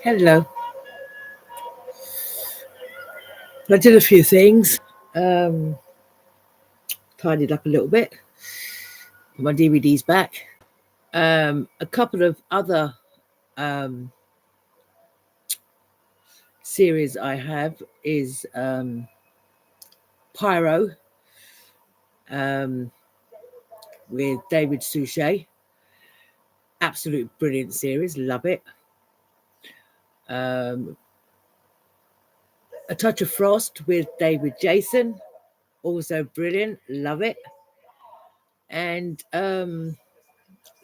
Hello. I did a few things. Um, Tidied up a little bit. Put my DVDs back. A couple of other um, series I have is Pyro um, with David Suchet. Absolute brilliant series. Love it. Um, A Touch of Frost with David Jason. Also brilliant. Love it. And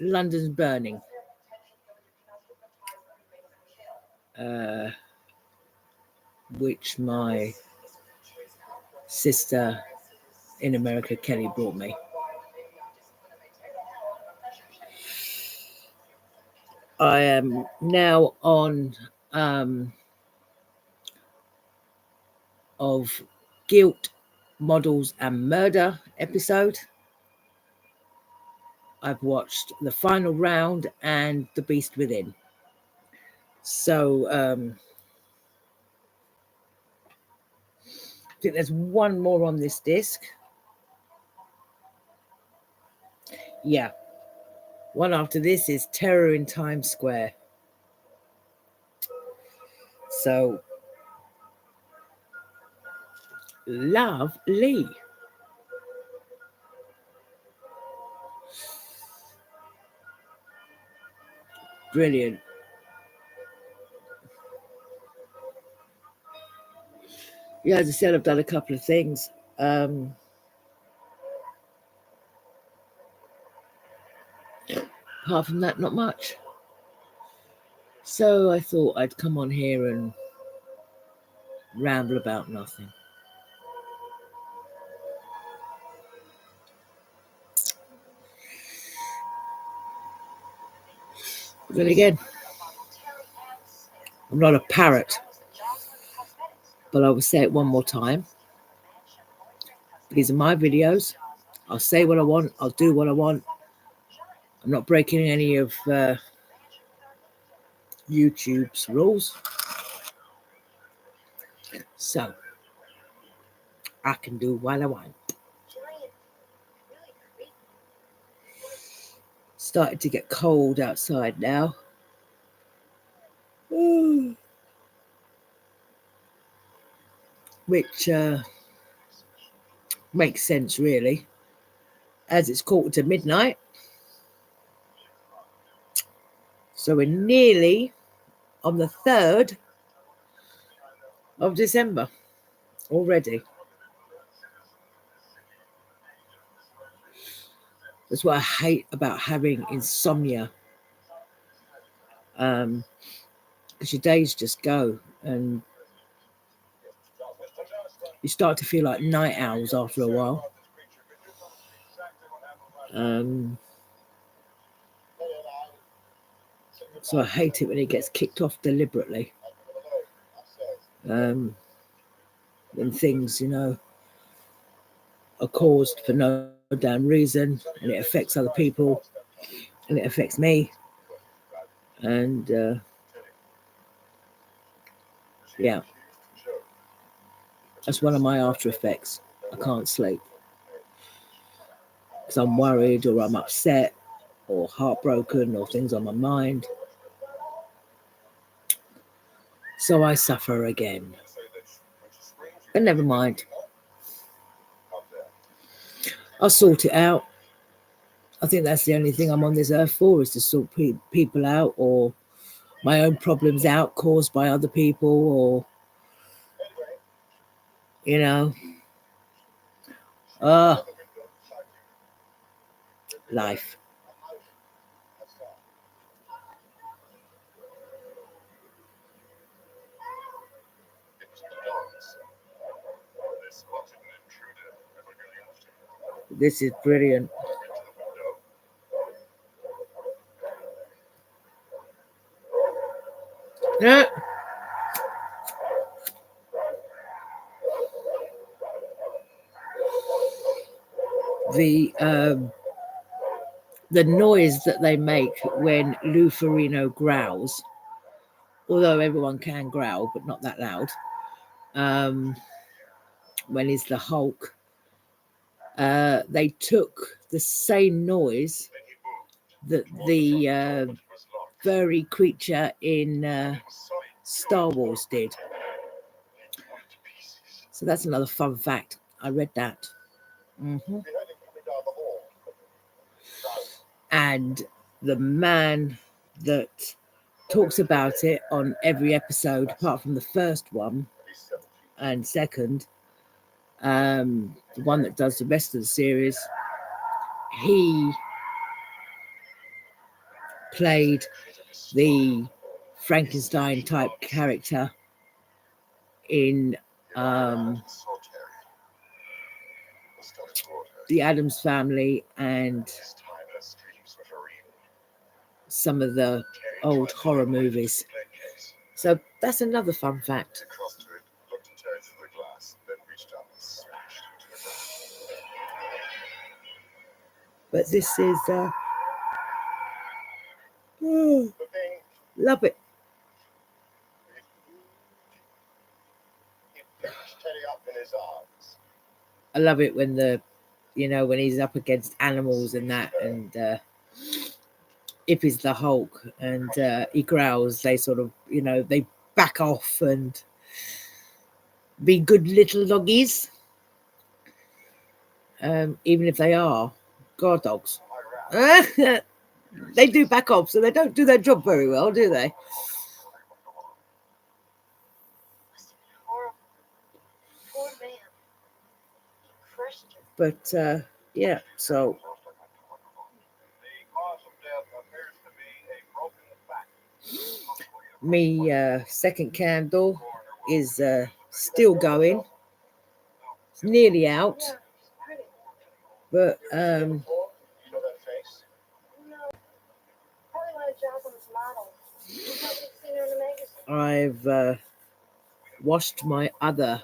London's Burning. Uh, which my sister in America, Kelly, brought me. I am now on of Guilt, Models and Murder episode. I've watched the final round and The Beast Within. So I think there's one more on this disc. Yeah. One after this is Terror in Times Square. So lovely. Brilliant. Yeah, as I said, I've done a couple of things. Apart from that, not much. So I thought I'd come on here and ramble about nothing. Then again, I'm not a parrot, but I will say it one more time. These are my videos. I'll say what I want. I'll do what I want. I'm not breaking any of YouTube's rules. So I can do what I want. Started to get cold outside now. Which makes sense, really, as it's 1:45. So we're nearly on the 3rd of December already. That's what I hate about having insomnia. Because your days just go and you start to feel like night owls after a while. So I hate it when it gets kicked off deliberately. When things, are caused for no damn reason, and it affects other people, and it affects me. And yeah, that's one of my after effects. I can't sleep because I'm worried, or I'm upset, or heartbroken, or things on my mind. So I suffer again. But never mind. I'll sort it out. I think that's the only thing I'm on this earth for, is to sort people out, or my own problems out caused by other people, or life. This is brilliant. Yeah. The noise that they make when Lou Ferrigno growls although everyone can growl, but not that loud. When he's the Hulk, they took the same noise that the furry creature in Star Wars did. So that's another fun fact. I read that. And the man that talks about it on every episode, apart from the first one and second, the one that does the rest of the series, he played the Frankenstein type character in the Addams Family and some of the old horror movies. So that's another fun fact. But this is love it. I love it when when he's up against animals and that, and if he's the Hulk and he growls, they sort of, they back off and be good little doggies, even if they are guard dogs. They do back off, so they don't do their job very well, do they? But yeah, so me second candle is still going. It's nearly out, but I've washed my other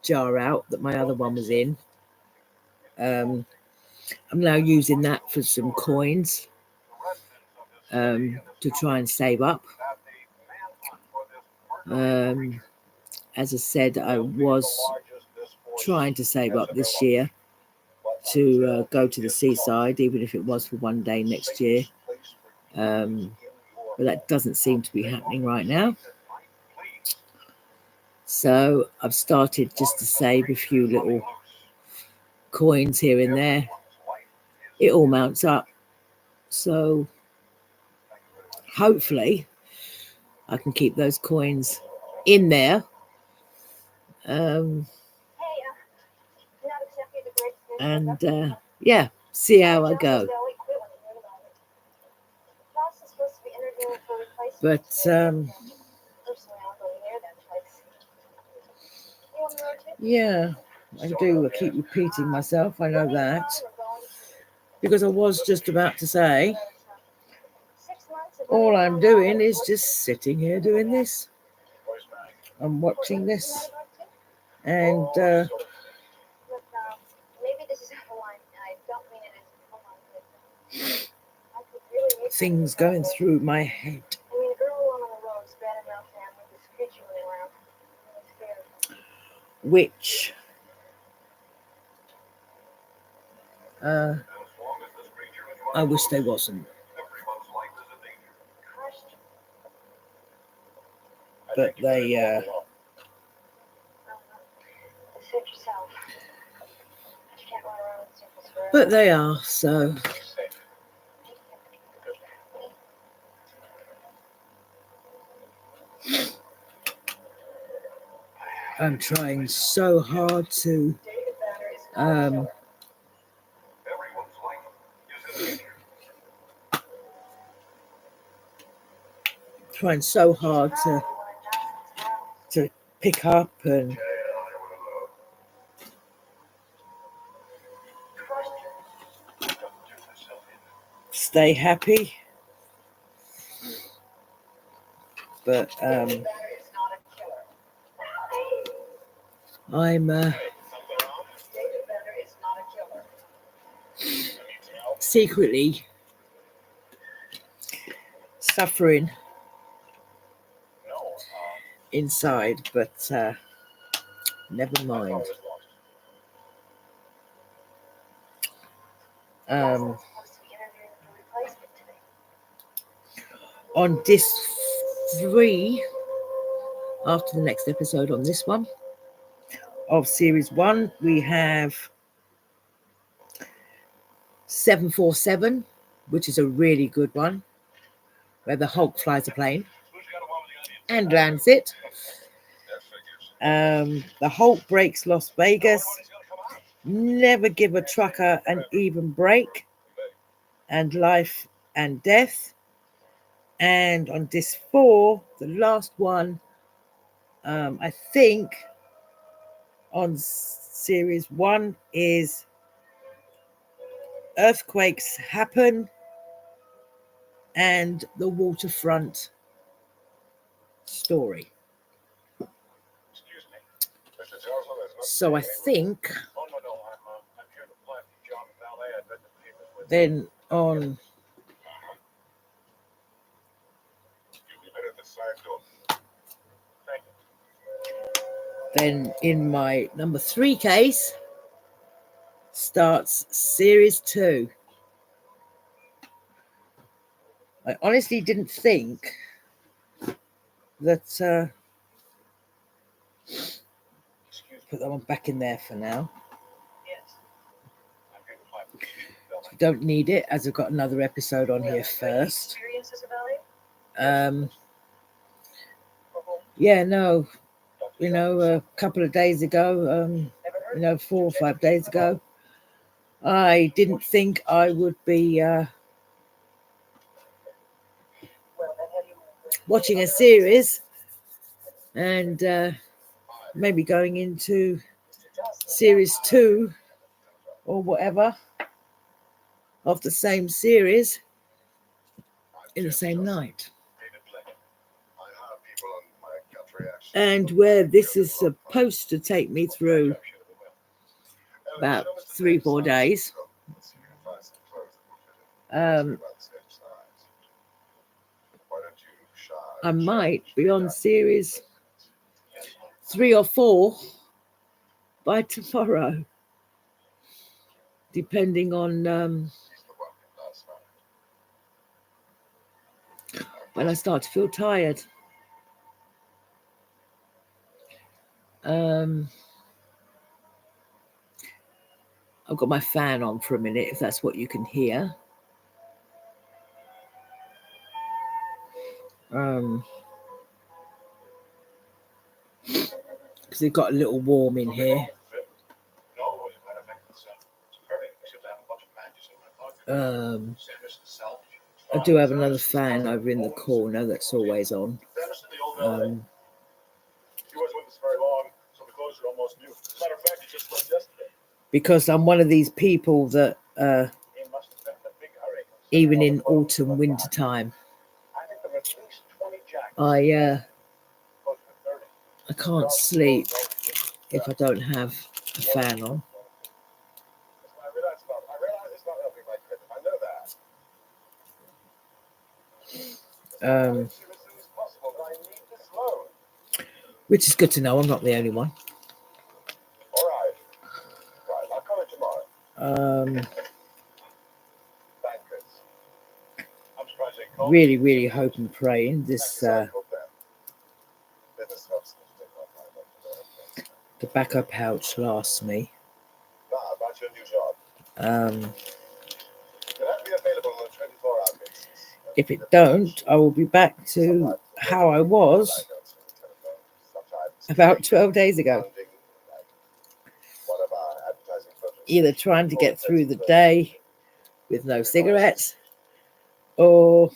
jar out that my other one was in. I'm now using that for some coins to try and save up. As I said, I was trying to save up this year to go to the seaside, even if it was for one day next year. But that doesn't seem to be happening right now. So I've started just to save a few little coins here and there. It all mounts up. So hopefully I can keep those coins in there. And yeah, see how I go. But yeah, I keep repeating myself. I know that, because I was just about to say, all I'm doing is just sitting here doing this. I'm watching this, and things going through my head. Which I wish they wasn't. But they are, so I'm trying so hard to to pick up and stay happy, but I'm secretly suffering inside, but never mind. On disc 3, after the next episode on this one of series 1, we have 747, which is a really good one, where the Hulk flies a plane and lands it. The Hulk breaks Las Vegas, Never Give a Trucker an Even Break, and Life and Death. And on disc 4, the last one, I think on series 1 is Earthquakes Happen and the Waterfront Story. So I think then on in my number 3 case starts series 2. I honestly didn't think that put that one back in there for now. We don't need it, as I've got another episode on here first. A couple of days ago, 4 or 5 days ago, I didn't think I would be watching a series and maybe going into series 2 or whatever of the same series in the same night. And where this is supposed to take me through about 3-4 days, I might be on series 3 or 4 by tomorrow, depending on when I start to feel tired. I've got my fan on for a minute, if that's what you can hear. Because it got a little warm in here. I do have another fan over in the corner that's always on. Because I'm one of these people that even in autumn, winter time, I can't sleep if I don't have a fan on. Which is good to know. I'm not the only one. Really, really hope and praying this tobacco pouch lasts me. If it don't, I will be back to how I was about 12 days ago. Either trying to get through the day with no cigarettes, or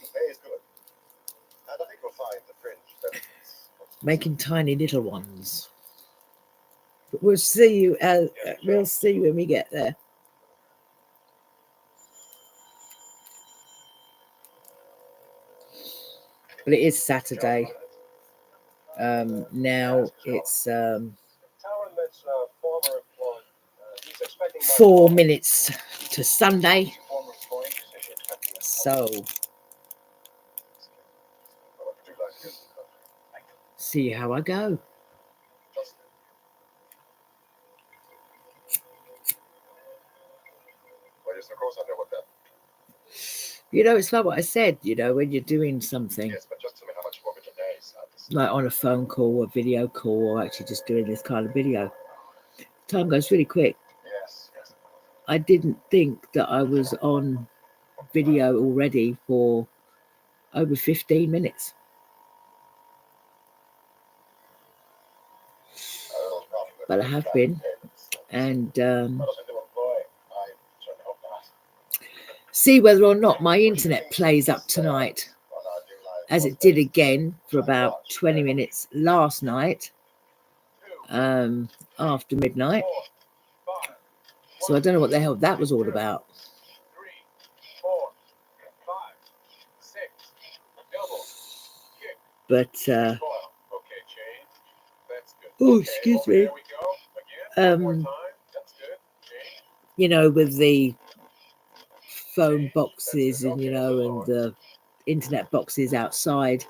making tiny little ones. But we'll see when we get there. But it is Saturday. Now it's 4 minutes to Sunday. see how I go. Well, yes, of course I know what that. You know, it's like what I said, you know, when you're doing something, Yes, but just tell me how much you want me to pay. like on a phone call or video call, or actually just doing this kind of video. Time goes really quick. Yes, yes. I didn't think that I was on video already for over 15 minutes. But I have been. And see whether or not my internet plays up tonight, as it did again for about 20 minutes last night, after midnight. So I don't know what the hell that was all about. But oh, excuse me. You know, with the phone boxes and, you know, and the internet boxes outside,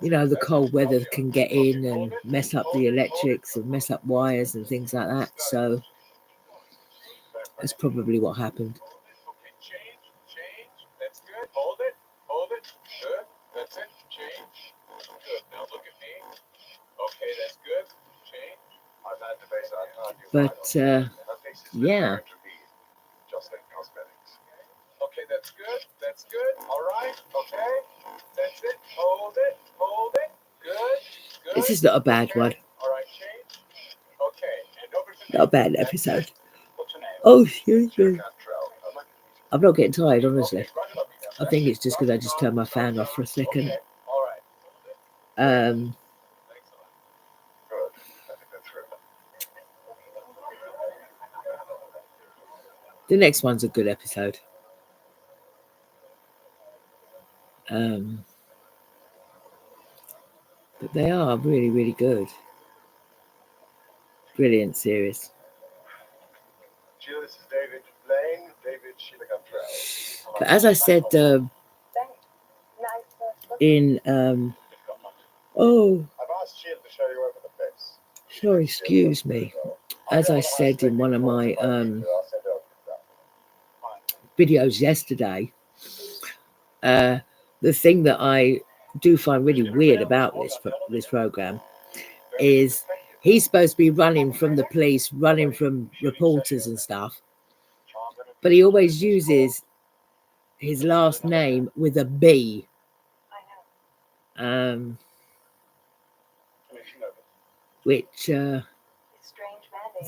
you know, the cold weather can get in and mess up the electrics and mess up wires and things like that. So that's probably what happened. But yeah. Okay, that's good. That's good. All right. Okay. That's it. Hold it. Hold it. Good. Good. This is not a bad one. All right, change. Okay. And over to not a bad episode. What's your name? Oh, excuse me. I'm not getting tired, honestly. I think it's just because I just turned my fan off for a second. All right. The next one's a good episode. But they are really, really good. Brilliant series. Jill, this is David Blaine. David Sheila Cantrell. But as I said in oh, I've asked Jill to show you over the place. sorry, excuse me. As I said in one of my videos yesterday, the thing that I do find really weird about this program is he's supposed to be running from the police, running from reporters and stuff, but he always uses his last name with a B. Which is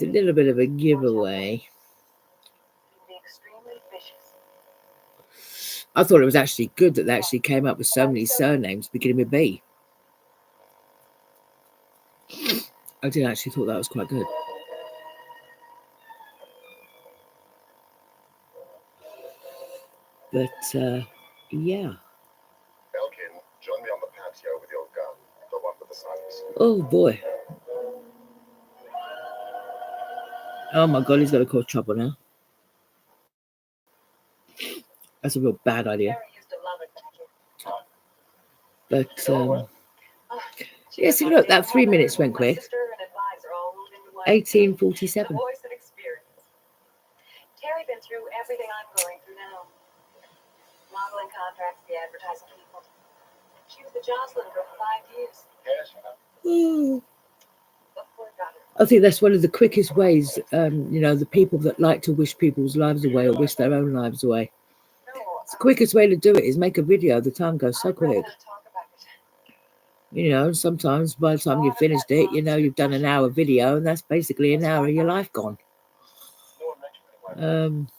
a little bit of a giveaway. I thought it was actually good that they actually came up with so many surnames beginning with B. I did actually thought that was quite good. But yeah. Elkin, join me on the patio with your gun. The one with the sights. Oh boy. Oh my god, he's got to cause trouble now. That's a real bad idea. But yeah, see, look, that 3 minutes went quick. 18:47. Terry been through everything I'm going through now. Modeling contracts, the advertising people. She was the Jocelyn for 5 years. Oh. I think that's one of the quickest ways, you know, the people that like to wish people's lives away or wish their own lives away. It's the quickest way to do it is make a video. The time goes so quick. You know, sometimes by the time you've finished it, you know, you've done an hour video and that's basically an hour of your life gone. Why not?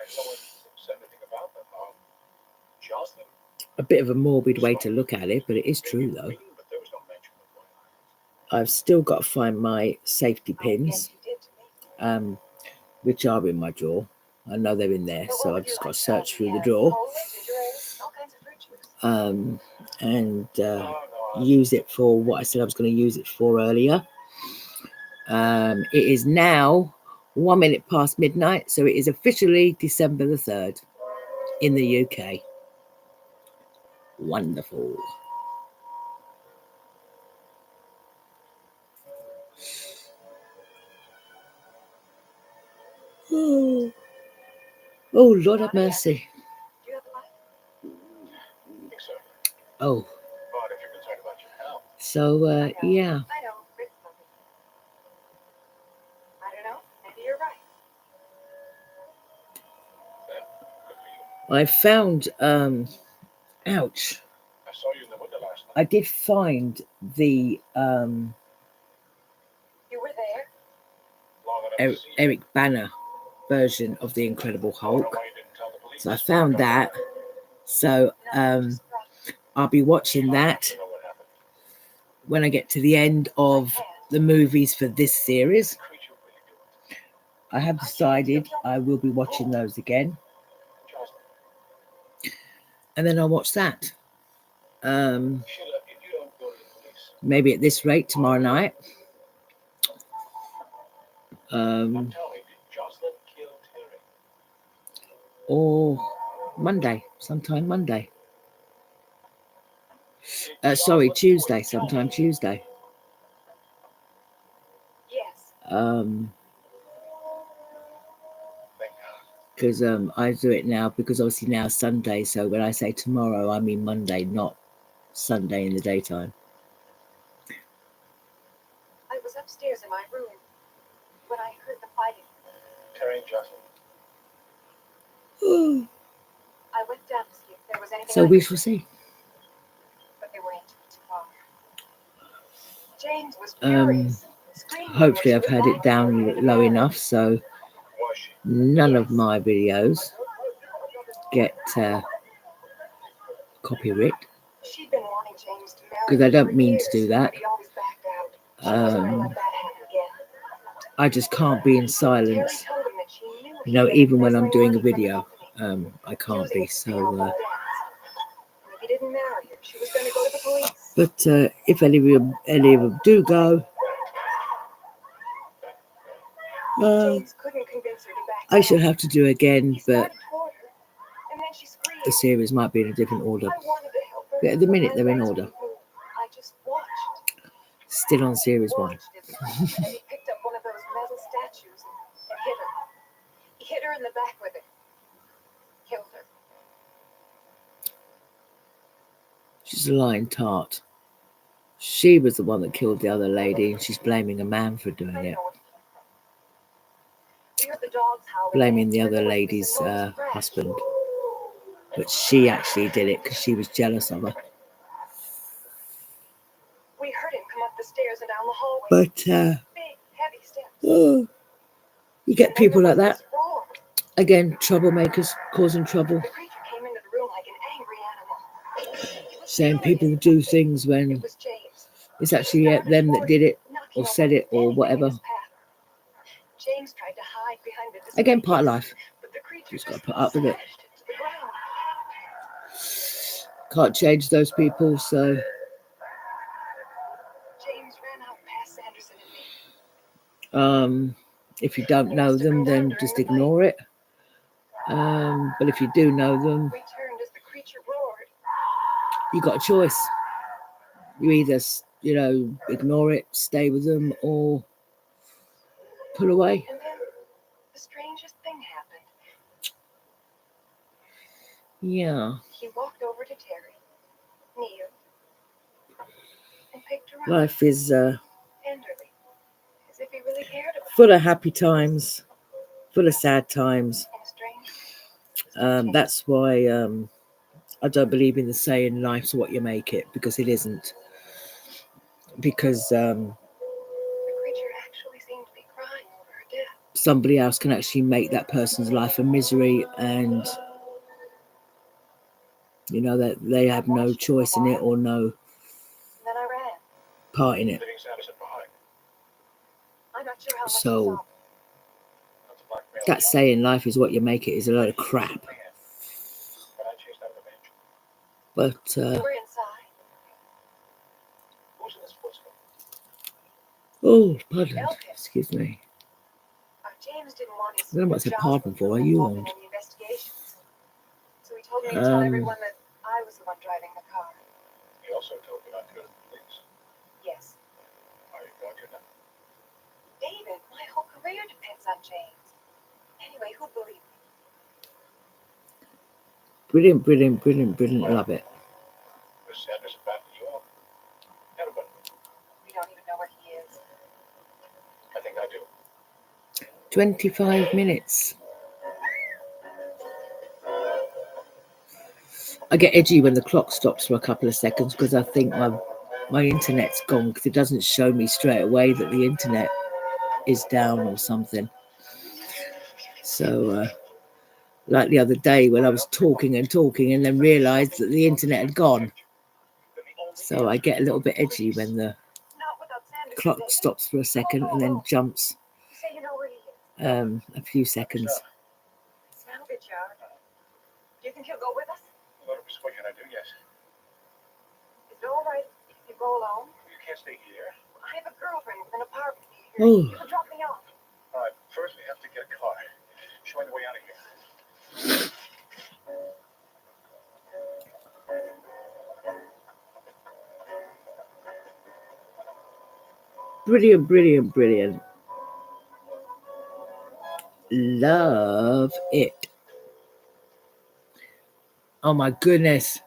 Someone said anything about them. Jocelyn. A bit of a morbid way to look at it, but it is true though. I've still got to find my safety pins, which are in my drawer. I know they're in there, so I've just got to search through the drawer and use it for what I said I was going to use it for earlier. It is now 1 minute past midnight, so it is officially December the 3rd in the UK. Wonderful. Oh, oh Lord have mercy. Do you have a light? I think so. Oh, But if you're concerned about your health, so yeah. I know. Rick told me. I don't know. Maybe you're right. then good for you. I found ouch. I saw you in the window last night. I did find the You were there. Long enough to see you. Eric Banner version of the Incredible I don't know Hulk. why you didn't tell the police. So I found that. So No, just rough. I'll be watching that You know what happened. when I get to the end of the movies for this series. The creature really do it. I have decided I will be watching those again, Jocelyn, and then I'll watch that. Sheila, if you don't go to the police, Maybe at this rate tomorrow night. now tell me, did Jocelyn kill Terry? Or Monday, sometime Monday. Did Sorry, Jocelyn Tuesday, kill sometime Tuesday. Yes. Thank God. Because I do it now because obviously now Sunday. So when I say tomorrow, I mean Monday, not Sunday in the daytime. I was upstairs in my room when I heard the fighting. Terry and Jocelyn. I went down to see if there was anything. So I we could shall do, see. but they were too far. James was Um, furious. Screaming Hopefully, when I've she had was it down low enough so Was she? none of my videos get copyright. She'd been wanting James to marry Because I her don't for mean to years, do that. but he always backed out. She wasn't gonna let that happen again. I just can't be in Terry silence. told him that she knew You know, he'd been even when I'm embezzling doing a money from the video, company, I can't using be. it to pay off So, all debts. And if he didn't marry her, she was gonna go to the police. but if any of them do go, James couldn't convince her to back I shall down. have to do again, He but started toward her, and then she screamed. the series might be in a different order. I wanted to help her, But at the but minute, my they're in legs order. wouldn't move. I just watched. Still on series 1. Watched as he picked up one of those metal statues and hit her. He hit her in the back with it. Killed her. She's a lying tart. She was the one that killed the other lady, and she's blaming a man for doing it. We heard the dogs howling. Blaming the and other there was lady's this enormous crash. husband. But she actually did it because she was jealous of her. We heard him come up the stairs and down the hallway. But Big, heavy steps. you get people like that. This roar. Again, troublemakers causing trouble. The creature came into the room like an angry animal. He was Saying furious. people do things when It was James. it's actually them that did it Knocking or said it or over anything in whatever. his path. James tried to hide behind the display Again, part of case, life. but the creature Just gotta just put up with it. smashed to the ground. Can't change those people, so James ran out past Sanderson and me. if you don't know them, then just ignore it. But if you do know them, We turned as the creature roared. you got a choice. You either, ignore it, stay with them, or pull away. And then the strangest thing happened. Yeah. He walked over to Terry, kneeled, and picked her up Life is tenderly, as if he really cared about her. full of happy times, full of sad times. And strange. That's why I don't believe in the saying life's what you make it, because it isn't. Because The creature actually seemed to be crying over her death. somebody else can actually make that person's life a misery, and that they have no choice in it or no And then I ran. part in it. Leaving Sanderson behind. I'm not sure how much So- he saw. That's a blackmail. That saying life is what you make it is a load of crap. But I chased out revenge. But We were inside. Who's in this footstep? oh, pardon, excuse me. James didn't want his I don't know what to say pardon for. Are you involved on? in the investigations. So he told me to tell Um, everyone that I was the one driving the car. For you, depends on James. Anyway, who believes me? Brilliant, brilliant, brilliant, brilliant. Love it. Miss Sanders back to New York. Everybody. We don't even know where he is. I think I do. 25 minutes. I get edgy when the clock stops for a couple of seconds because I think my internet's gone, because it doesn't show me straight away that the internet is down or something. So like the other day when I was talking and then realized that the internet had gone. So I get a little bit edgy when the Not without Sanders. clock stops for a second and then jumps You say you know where he is. a few seconds. Smell good, John. Do you think he'll go with us? A lot of persuasion I do, yes. Is it all right if you go alone? You can't stay here. I have a girlfriend with an apartment here. Oh. You can drop me off. All right, first we have to get a car. Show me the way out of here. Brilliant, brilliant, brilliant. Love it. Oh my goodness.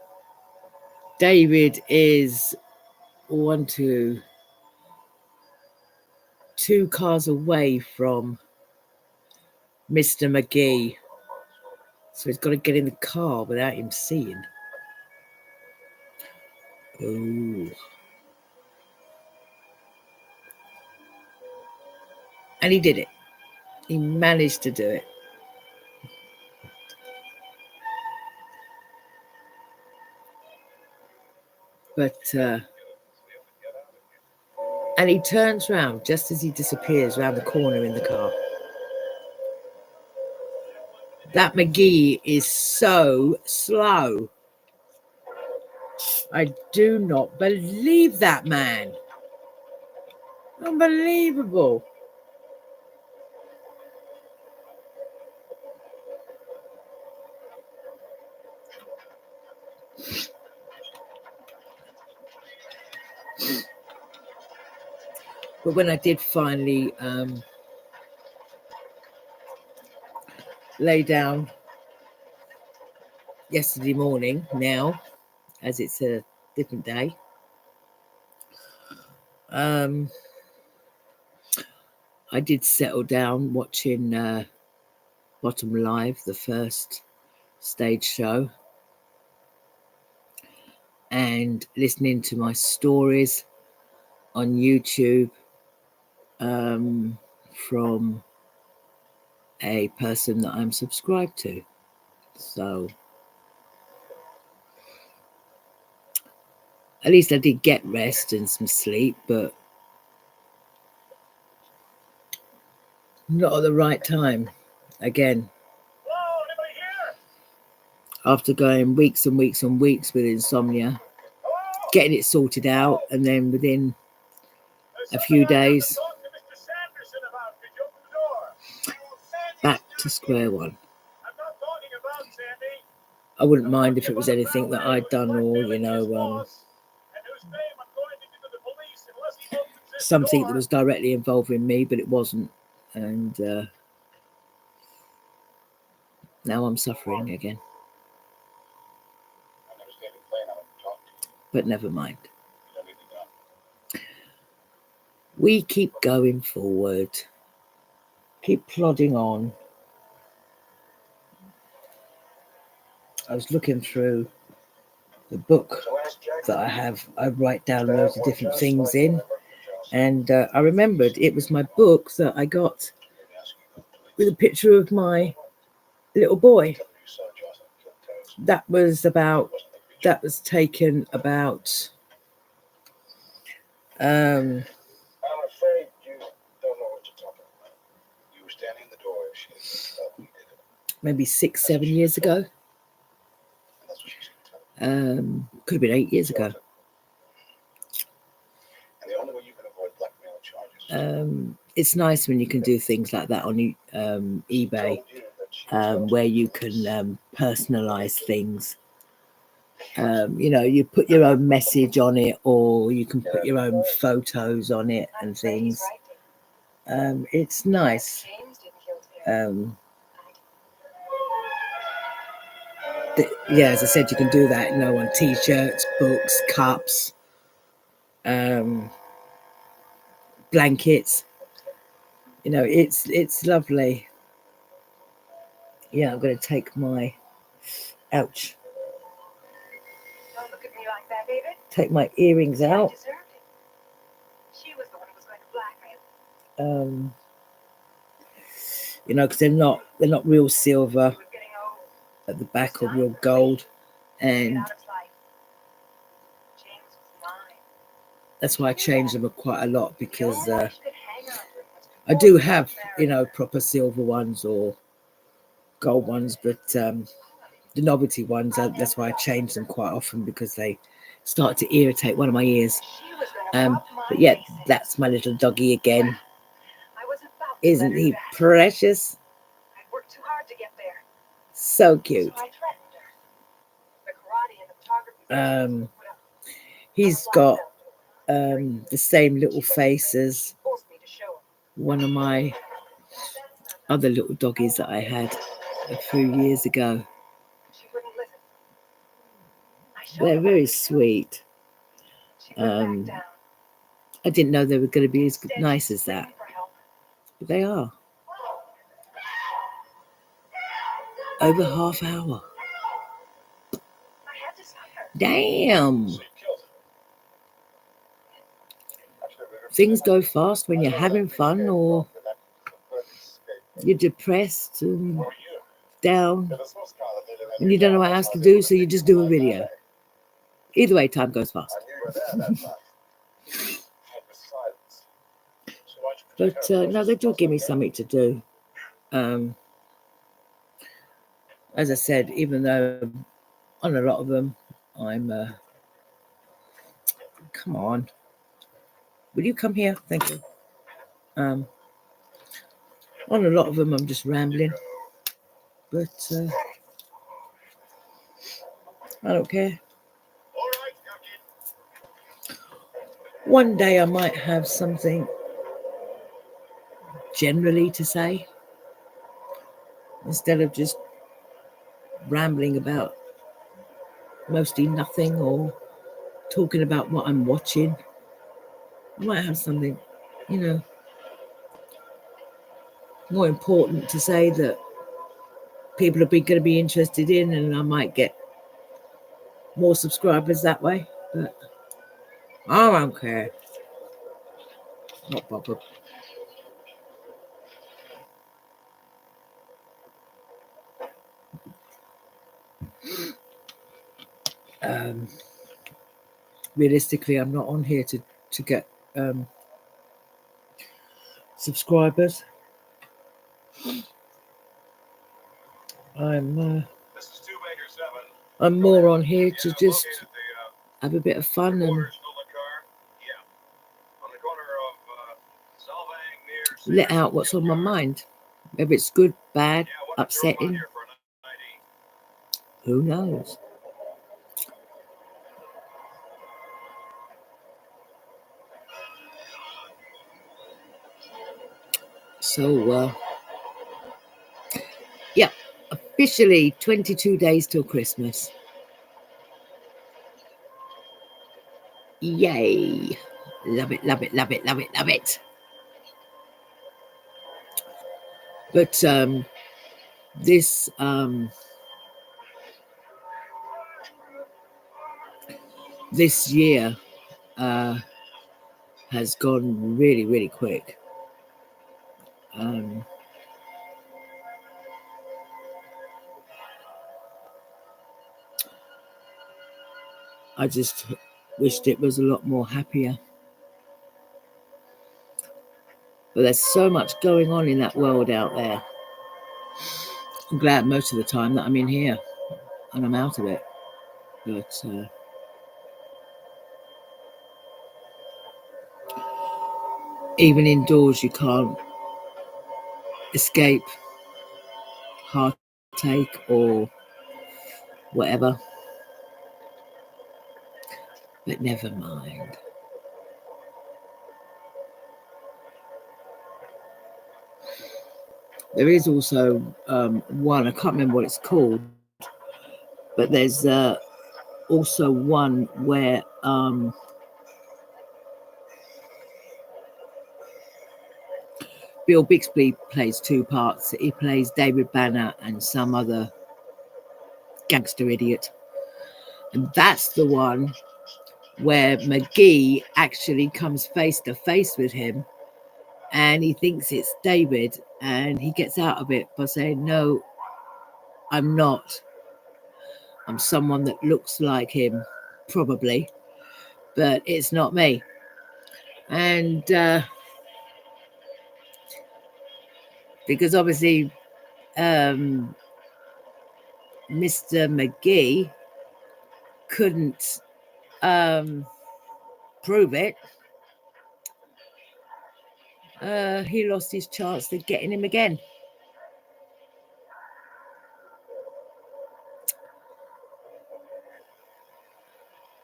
David is 2 cars away from Mr. McGee. So he's got to get in the car without him seeing. Oh. And he did it. He managed to do it. But, and he turns round just as he disappears round the corner in the car. That McGee is so slow. I do not believe that man. Unbelievable. But when I did finally lay down yesterday morning, now, as it's a different day, I did settle down watching Bottom Live, the first stage show, and listening to my stories on YouTube from a person that I'm subscribed to. So at least I did get rest and some sleep, but not at the right time. Again, Hello, anybody here? after going weeks and weeks and weeks with insomnia, Hello? getting it sorted out, and then within a few days, Talk to Mr. Sanderson about. Could you open the door? back to square one. I'm not talking about Sandy. I wouldn't mind if it was anything that I'd done, or something that was directly involving me, but it wasn't, and now I'm suffering again. But never mind. We keep going forward, keep plodding on. I was looking through the book that I have. I write down loads of different things in, and I remembered it was my book that I got with a picture of my little boy. That was taken about I'm afraid you don't know what you're talking about. You were standing in the door. She did it. maybe 6-7 years ago. That's what she said. Could have been 8 years ago. And the only way you can avoid blackmail charges. It's nice when you can do things like that on eBay, where you can personalize things. You put your own message on it, or you can put your own photos on it and things. It's nice. James didn't kill Terry. Yeah, as I said, you can do that, on t-shirts, books, cups, blankets. It's lovely. Yeah, I'm going to take my ouch. Don't look at me like that, David. Take my earrings I out. deserved it. She was the one who was going to blackmail. Because they're not real silver He was getting old. at the back, or real gold, Get and out of sight. James was mine. that's why I changed them quite a lot, because The only way she could hang on to him was I before do she have got married. proper silver ones or gold ones, but the novelty ones, that's why I change them quite often, because they start to irritate one of my ears. She was gonna rub my But yeah, face in. that's my little doggy again. I was about to Isn't let her he back. precious? I worked too hard to get there. So So cute. I threatened her. The karate and the photography Um, He's got the same little face as forced me to show her. one of my other little doggies that I had a few years ago. She wouldn't listen. I showed They're her what very I could do. sweet. She wouldn't back down. I didn't know they were going to be as Instead, she nice as screamed that, for help. but they are. Over half hour. I had to stop her. Damn. So you killed him. Things go fast when you're having fun, or you're depressed and Who are you? down, and you don't know what else to do, so you just do a video. Either way, time goes fast. But no, they do give me something to do. As I said, even though on a lot of them, I'm come on, will you come here? Thank you. On a lot of them, I'm just rambling, but I don't care. One day I might have something generally to say, instead of just rambling about mostly nothing, or talking about what I'm watching. I might have something, more important to say that people are going to be interested in, and I might get more subscribers that way. But I don't care. Not bothered. Realistically, I'm not on here to get subscribers. I'm more on here to just have a bit of fun and let out what's on my mind. Whether it's good, bad, upsetting, who knows? So, yeah, officially 22 days till Christmas. Yay. Love it, love it, love it, love it, love it. But this year has gone really, really quick. I just wished it was a lot more happier. But there's so much going on in that world out there. I'm glad most of the time that I'm in here and I'm out of it. But even indoors, you can't escape heartache or whatever. But never mind. There is also one, I can't remember what it's called, but there's also one where Bill Bixby plays two parts. He plays David Banner and some other gangster idiot. And that's the one where McGee actually comes face to face with him and he thinks it's David and he gets out of it by saying, no, I'm not. I'm someone that looks like him, probably, but it's not me. And because obviously Mr. McGee couldn't prove it, he lost his chance of getting him again.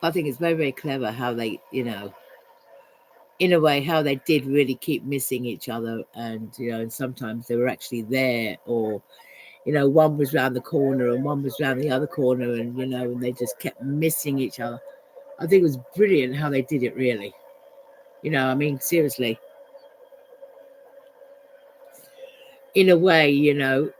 I think it's very, very clever how they, you know, in a way, how they did really keep missing each other. And, you know, and sometimes they were actually there, or, you know, one was round the corner and one was round the other corner, and, you know, and they just kept missing each other. I think it was brilliant how they did it, really. You know, I mean, seriously. In a way, you know,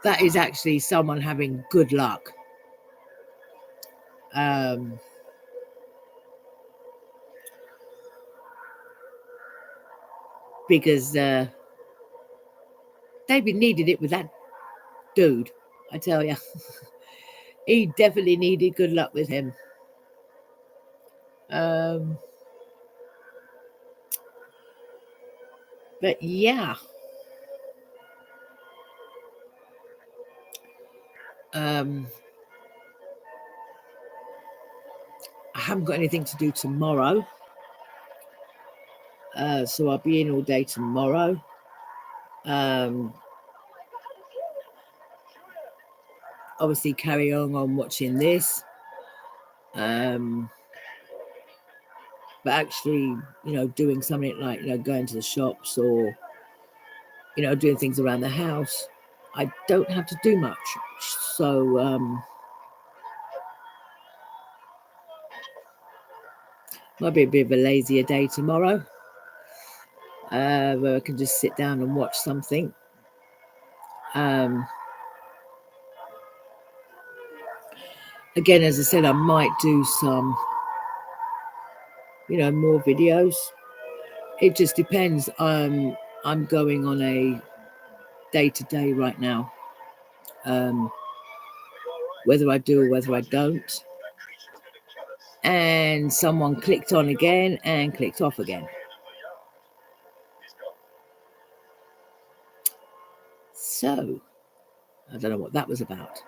that is actually someone having good luck. Because David needed it with that dude, I tell you. He definitely needed good luck with him. But yeah. I haven't got anything to do tomorrow. So I'll be in all day tomorrow. Obviously carry on watching this. But actually, you know, doing something like, you know, going to the shops or, you know, doing things around the house, I don't have to do much. So might be a bit of a lazier day tomorrow, where I can just sit down and watch something. Again, as I said, I might do some, you know, more videos. It just depends. I'm going on a day-to-day right now. Whether I do or whether I don't. And someone clicked on again and clicked off again. So, I don't know what that was about.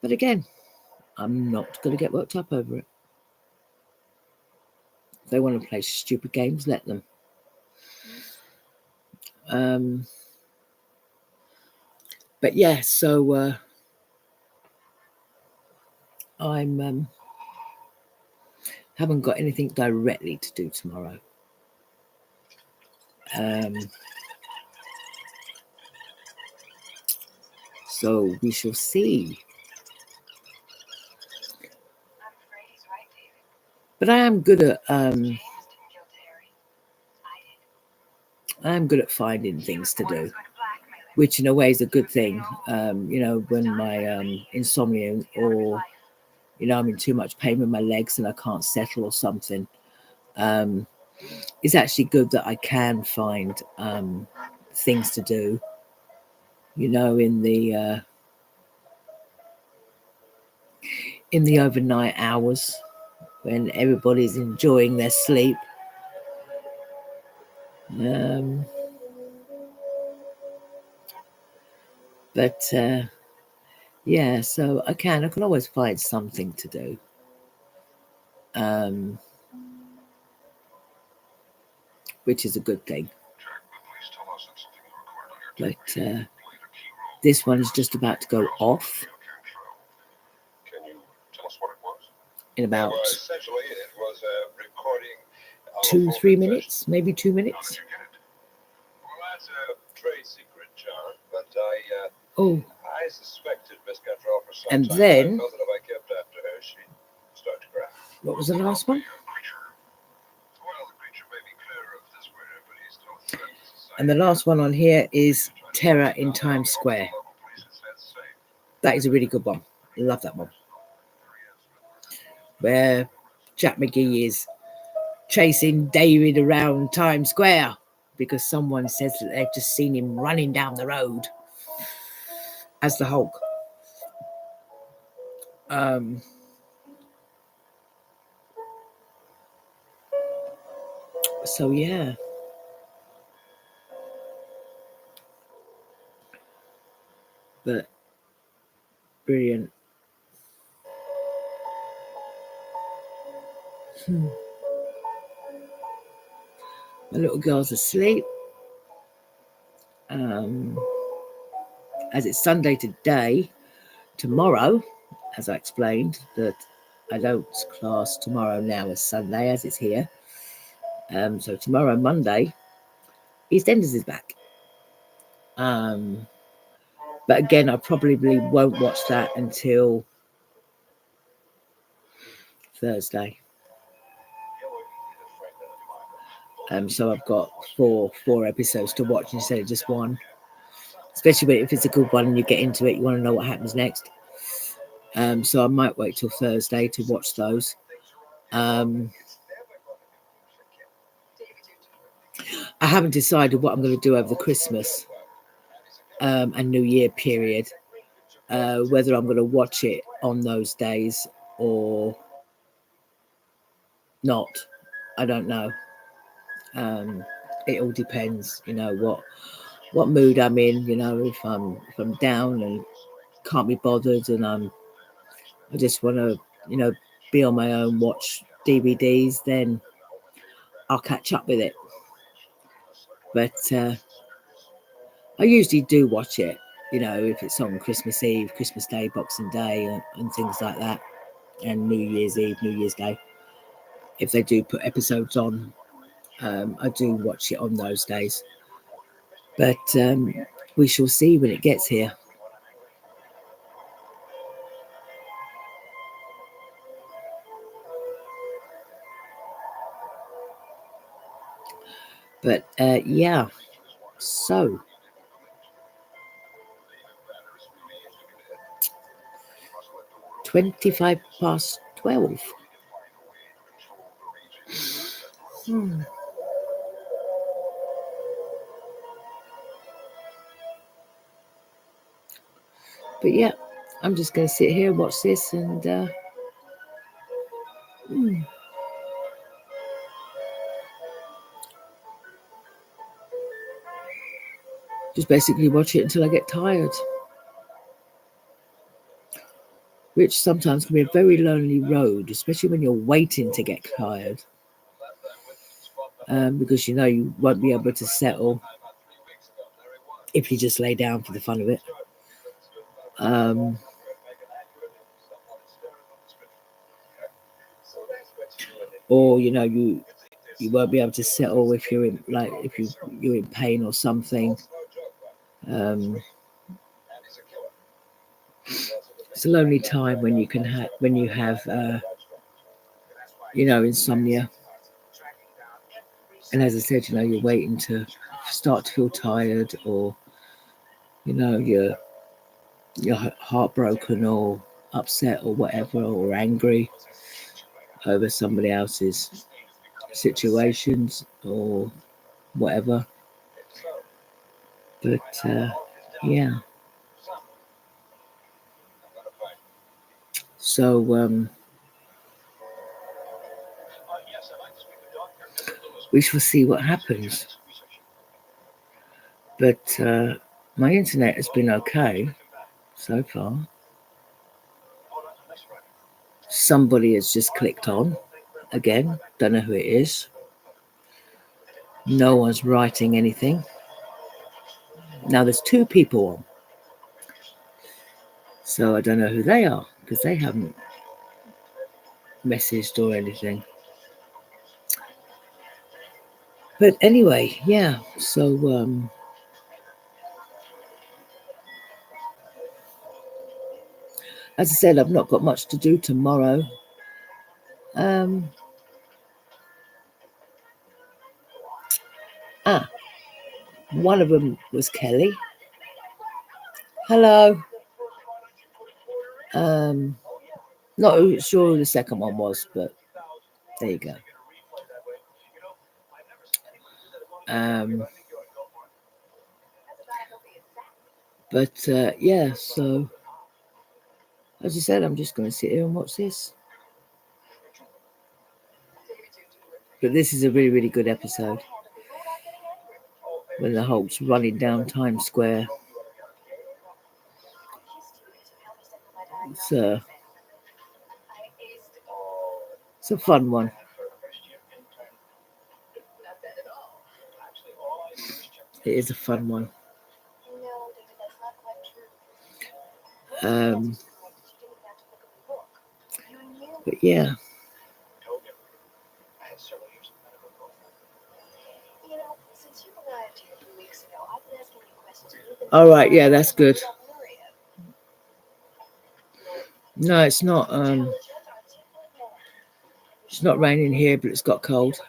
But again, I'm not going to get worked up over it. If they want to play stupid games, let them. But yeah, so I'm haven't got anything directly to do tomorrow. So we shall see. But I am good at finding things to do, which in a way is a good thing. You know, when my insomnia, or, you know, I'm in too much pain with my legs and I can't settle or something, it's actually good that I can find things to do, you know, in the overnight hours when everybody's enjoying their sleep. But yeah, so I can always find something to do. Which is a good thing. But this one is just about to go off. Can you tell us what it was? in about Essentially, it was a recording. 2-3 minutes, maybe 2 minutes. Well, that's a trade secret, John. But Oh, I suspected Miss Guttrell for some and time. then- I felt that if I kept after her, she'd start to cry. what was the last one? Well, the creature may be clear of this murder, but he's still a threat to society. And the last one on here is Terror in Times Square. Local police have said safe. That is a really good one. Love that one. Where Jack McGee is chasing David around Times Square because someone says that they've just seen him running down the road as the Hulk. So yeah. But brilliant. My little girl's asleep. As it's Sunday today, tomorrow, as I explained, that I don't class tomorrow now as Sunday as it's here. So tomorrow, Monday, EastEnders is back. But again, I probably won't watch that until Thursday. So I've got four episodes to watch instead of just one. Especially if it's a good one and you get into it, you want to know what happens next. So I might wait till Thursday to watch those. I haven't decided what I'm going to do over the Christmas and New Year period. Whether I'm going to watch it on those days or not, I don't know. It all depends, you know, what mood I'm in. You know, if I'm down and can't be bothered, and I just want to, you know, be on my own, watch DVDs, then I'll catch up with it. But I usually do watch it, you know, if it's on Christmas Eve, Christmas Day, Boxing Day, and things like that, and New Year's Eve, New Year's Day. If they do put episodes on, I do watch it on those days. But we shall see when it gets here. But yeah, so 12:25. But yeah, I'm just going to sit here and watch this and just basically watch it until I get tired. Which sometimes can be a very lonely road, especially when you're waiting to get tired. Because you know you won't be able to settle if you just lay down for the fun of it. Or you know you won't be able to settle if you're in you're in pain or something. It's a lonely time when you have you know, insomnia. And as I said, you know, you're waiting to start to feel tired, or you know, you're heartbroken or upset or whatever, or angry over somebody else's situations or whatever. But yeah. So we shall see what happens. But my internet has been okay so far. Somebody has just clicked on again. Don't know who it is. No one's writing anything. Now there's 2 people on. So I don't know who they are because they haven't messaged or anything. But anyway, yeah. So as I said, I've not got much to do tomorrow. One of them was Kelly. Hello. Not sure who the second one was, but there you go. But yeah, so as I said, I'm just going to sit here and watch this. But this is a really, really good episode. When the Hulk's running down Times Square. It's a fun one. It is a fun one. But yeah. All right, yeah, that's good. No, it's not. It's not raining here, but it's got cold.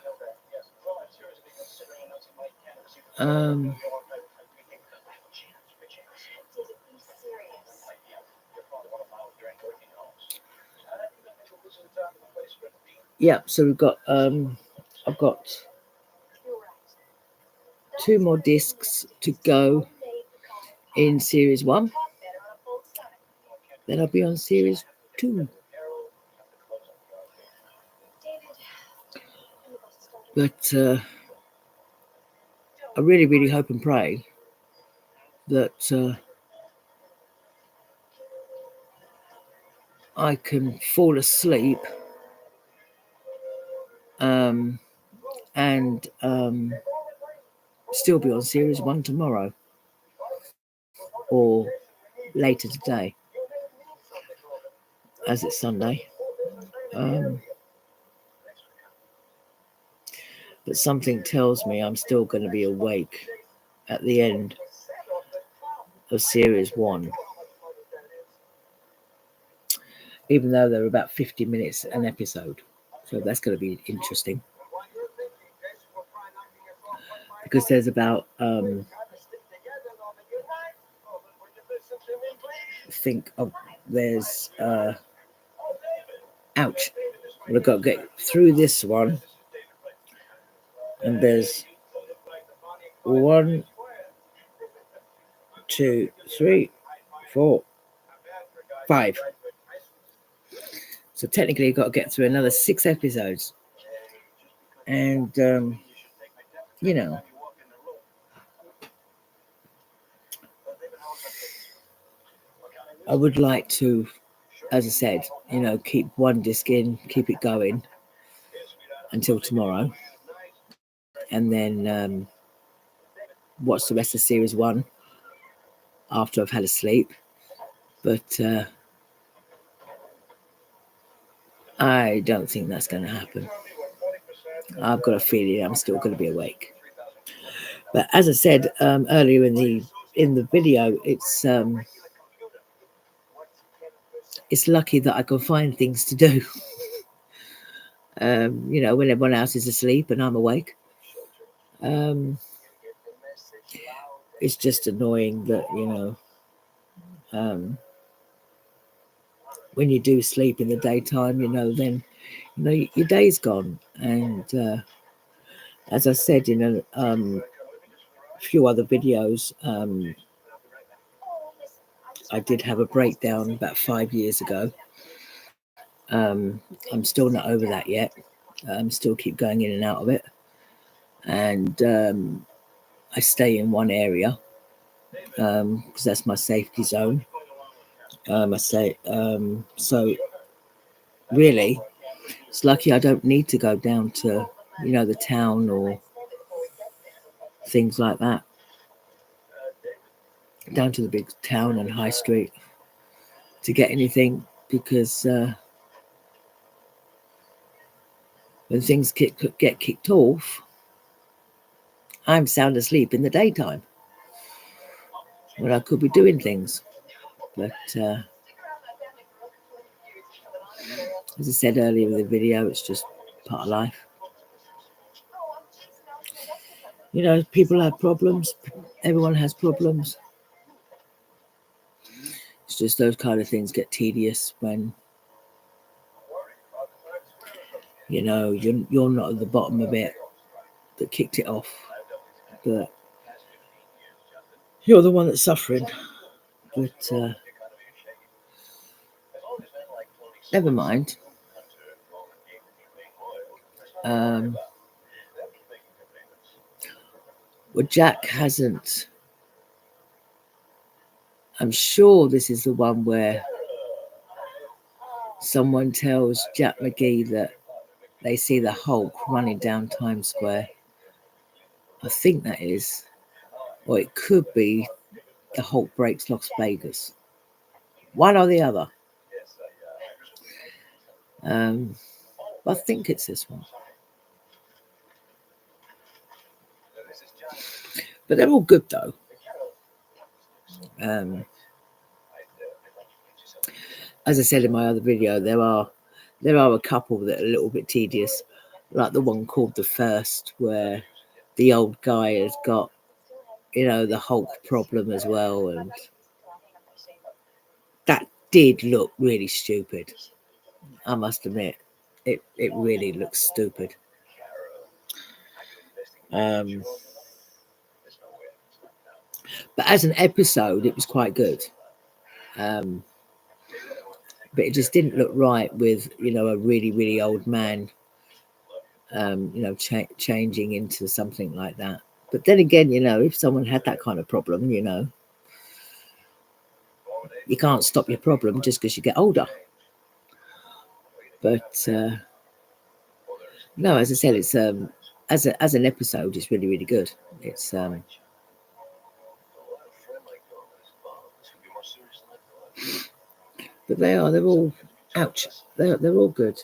Yeah, so we've got I've got 2 more discs to go in series 1. Then I'll be on series 2. But I really, really hope and pray that I can fall asleep and still be on series 1 tomorrow or later today, as it's Sunday. But something tells me I'm still going to be awake at the end of series 1, even though they're about 50 minutes an episode. So that's going to be interesting, because there's about there's ouch, I've got to get through this one, and there's 1, 2, 3, 4, 5. So technically I've got to get through another 6 episodes. And you know, I would like to, as I said, you know, keep one disc in, keep it going until tomorrow, and then watch the rest of series 1 after I've had a sleep. But I don't think that's going to happen. I've got a feeling I'm still going to be awake. But as I said earlier in the video, it's lucky that I can find things to do. You know, when everyone else is asleep and I'm awake. It's just annoying that, you know, when you do sleep in the daytime, you know, then, you know, your day's gone. And as I said in a few other videos, I did have a breakdown about 5 years ago. I'm still not over that yet. Still keep going in and out of it. And I stay in one area because that's my safety zone. So really, it's lucky I don't need to go down to, you know, the town or things like that, down to the big town and high street to get anything, because when things get kicked off, I'm sound asleep in the daytime when I could be doing things. But as I said earlier in the video, it's just part of life. You know, people have problems. Everyone has problems. It's just those kind of things get tedious when, you know, you're not at the bottom of it that kicked it off, but you're the one that's suffering. But never mind. Well, Jack hasn't. I'm sure this is the one where someone tells Jack McGee that they see the Hulk running down Times Square. I think that is. Or it could be the Hulk breaks Las Vegas. One or the other. I think it's this one. But they're all good though. As I said in my other video, there are a couple that are a little bit tedious, like the one called The First, where the old guy has got, you know, the Hulk problem as well, and that did look really stupid. I must admit, it really looks stupid. But as an episode, it was quite good. But it just didn't look right with, you know, a really, really old man, you know, changing into something like that. But then again, you know, if someone had that kind of problem, you know, you can't stop your problem just because you get older. But no, as I said, it's as an episode, it's really, really good. It's but they're all ouch. They're all good.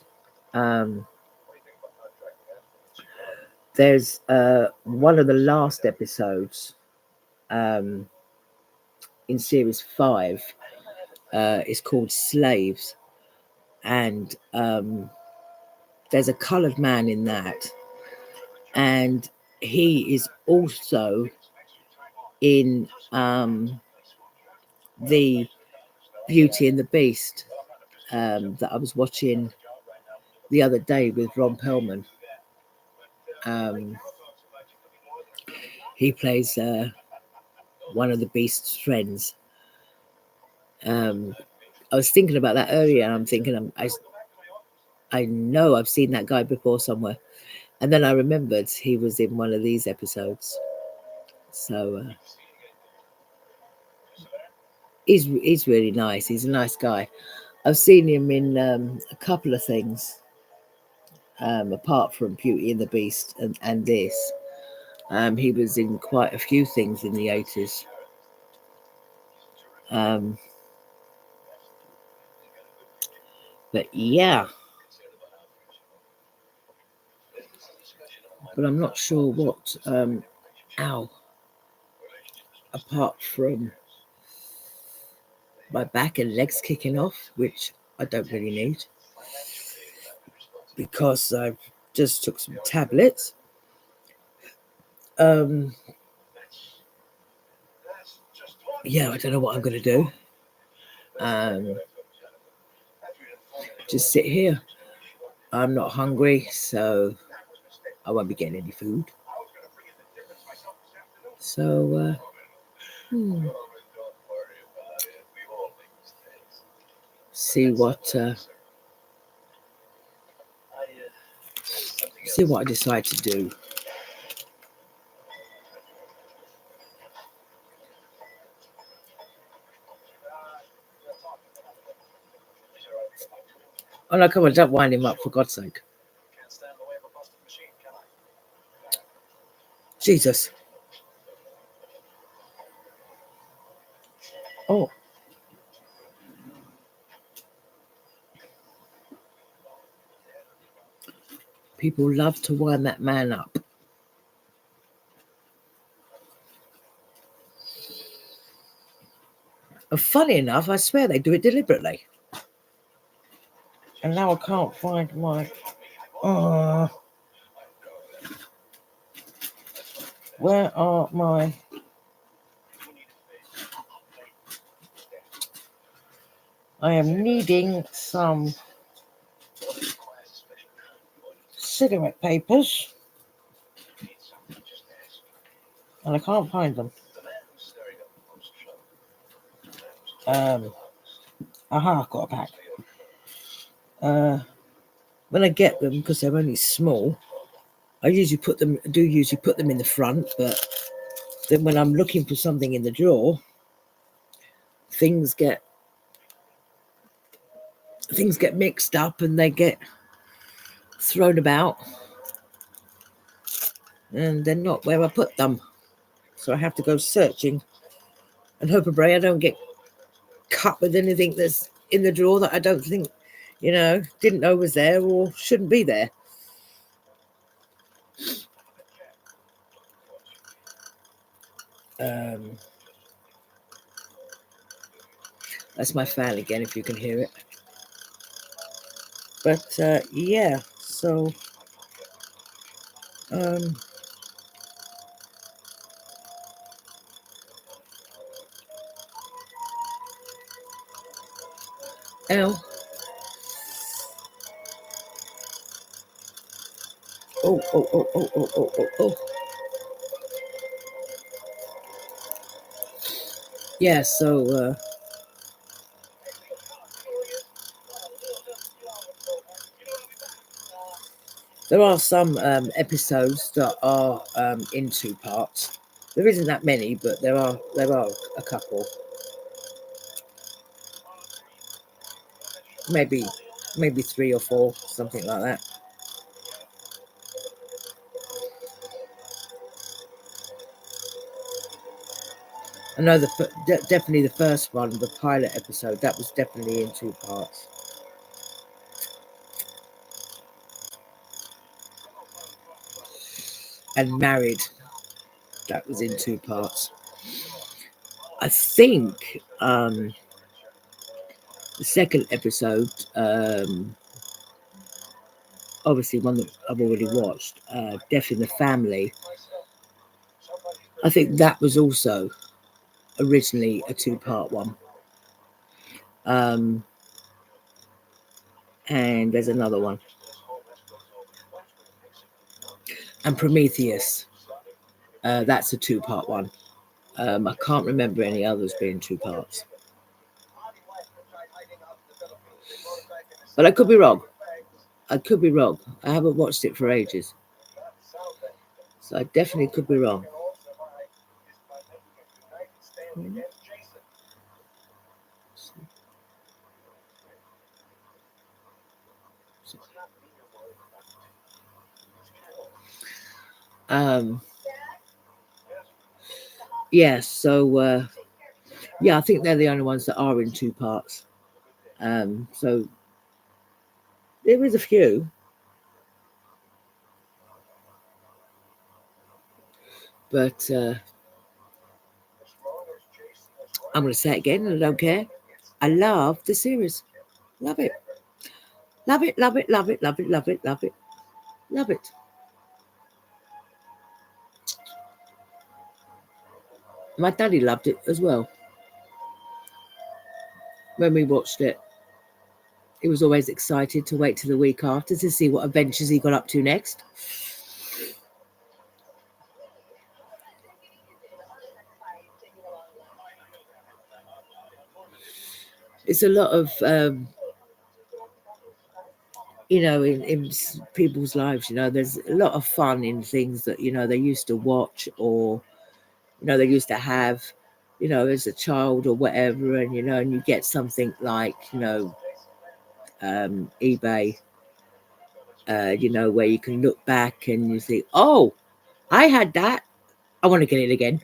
There's one of the last episodes in series 5 is called Slaves, and there's a coloured man in that, and he is also in the Beauty and the Beast that I was watching the other day with Ron Perlman. He plays one of the Beast's friends. I was thinking about that earlier, and I'm thinking, I know I've seen that guy before somewhere, and then I remembered he was in one of these episodes. So he's really nice. He's a nice guy. I've seen him in a couple of things, apart from Beauty and the Beast and this. He was in quite a few things in the 80s. But yeah. But I'm not sure what, apart from my back and legs kicking off, which I don't really need, because I've just took some tablets. Yeah, I don't know what I'm going to do. Just sit here. I'm not hungry, so I won't be getting any food. So, see what I decide to do. Oh no, come on, don't wind him up, for God's sake. Jesus. Oh. People love to wind that man up. And funny enough, I swear they do it deliberately. And now I can't find my... where are my... I am needing some cigarette papers. And I can't find them. I've got a pack. When I get them, because they're only small, I usually put them in the front, but then when I'm looking for something in the drawer, things get mixed up and they get thrown about, and they're not where I put them. So I have to go searching and hope and pray I don't get cut with anything that's in the drawer that I don't think, didn't know was there or shouldn't be there. That's my fan again, if you can hear it. But yeah, so ow. Oh. Yeah, so there are some episodes that are in 2 parts. There isn't that many, but there are a couple. Maybe 3 or 4, something like that. I know definitely the first one, the pilot episode, that was definitely in 2 parts. And Married, that was in 2 parts. I think the second episode, obviously one that I've already watched, Death in the Family, I think that was also originally a 2-part one. And there's another one. And Prometheus, that's a 2-part one. I can't remember any others being 2 parts. But I could be wrong. I haven't watched it for ages. So I definitely could be wrong. Yeah, so yeah, I think they're the only ones that are in 2 parts. So there is a few, but I'm going to say it again, and I don't care. I love the series. Love it. Love it, love it, love it, love it, love it, love it, love it. My daddy loved it as well. When we watched it, he was always excited to wait till the week after to see what adventures he got up to next. It's a lot of, in people's lives, there's a lot of fun in things that, they used to watch or, they used to have, as a child or whatever. And, and you get something like, eBay, where you can look back and you think, oh, I had that. I want to get it again,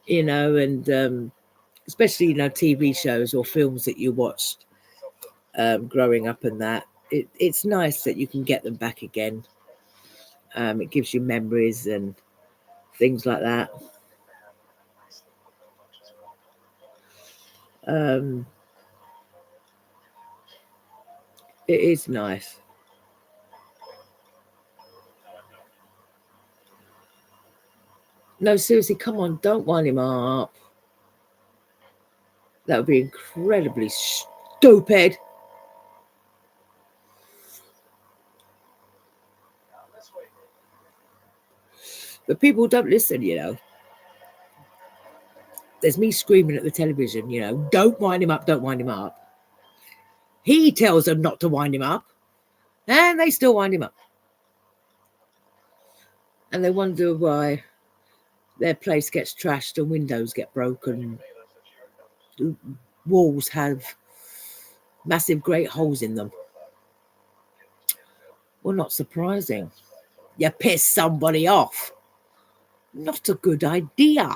and especially, TV shows or films that you watched growing up and that. It's nice that you can get them back again. It gives you memories and things like that. It is nice. No, seriously, come on, don't wind him up. That would be incredibly stupid. But people don't listen, you know. There's me screaming at the television, you know, don't wind him up, don't wind him up. He tells them not to wind him up, and they still wind him up. And they wonder why their place gets trashed and windows get broken. Walls have massive great holes in them. Well, not surprising. You piss somebody off. Not a good idea.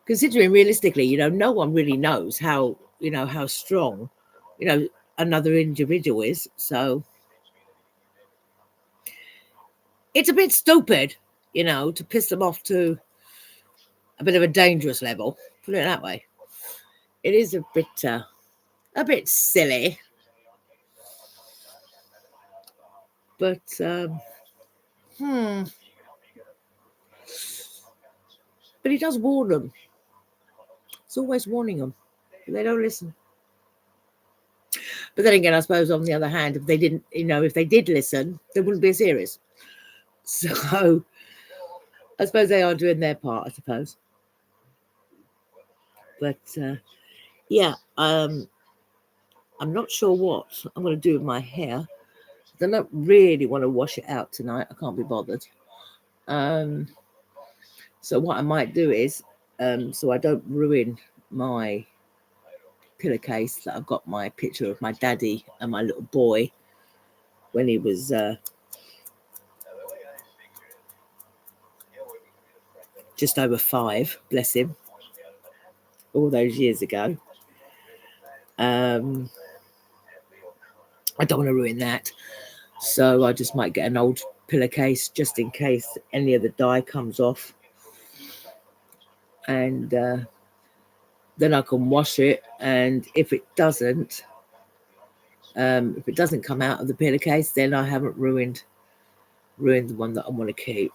Considering realistically, you know, no one really knows how, you know, how strong, you know, another individual is. So it's a bit stupid, you know, to piss them off to a bit of a dangerous level. Put it that way. It is a bit silly. But but he does warn them. It's always warning them. But they don't listen. But then again, I suppose on the other hand, if they didn't, you know, if they did listen, there wouldn't be a series. So I suppose they are doing their part, I suppose. But yeah, I'm not sure what I'm going to do with my hair. I don't really want to wash it out tonight. I can't be bothered. So what I might do is, so I don't ruin my pillowcase that I've got my picture of my daddy and my little boy when he was just over 5, bless him, all those years ago. I don't want to ruin that, so I just might get an old pillowcase just in case any of the dye comes off, and then I can wash it. And if it doesn't come out of the pillowcase, then I haven't ruined the one that I want to keep.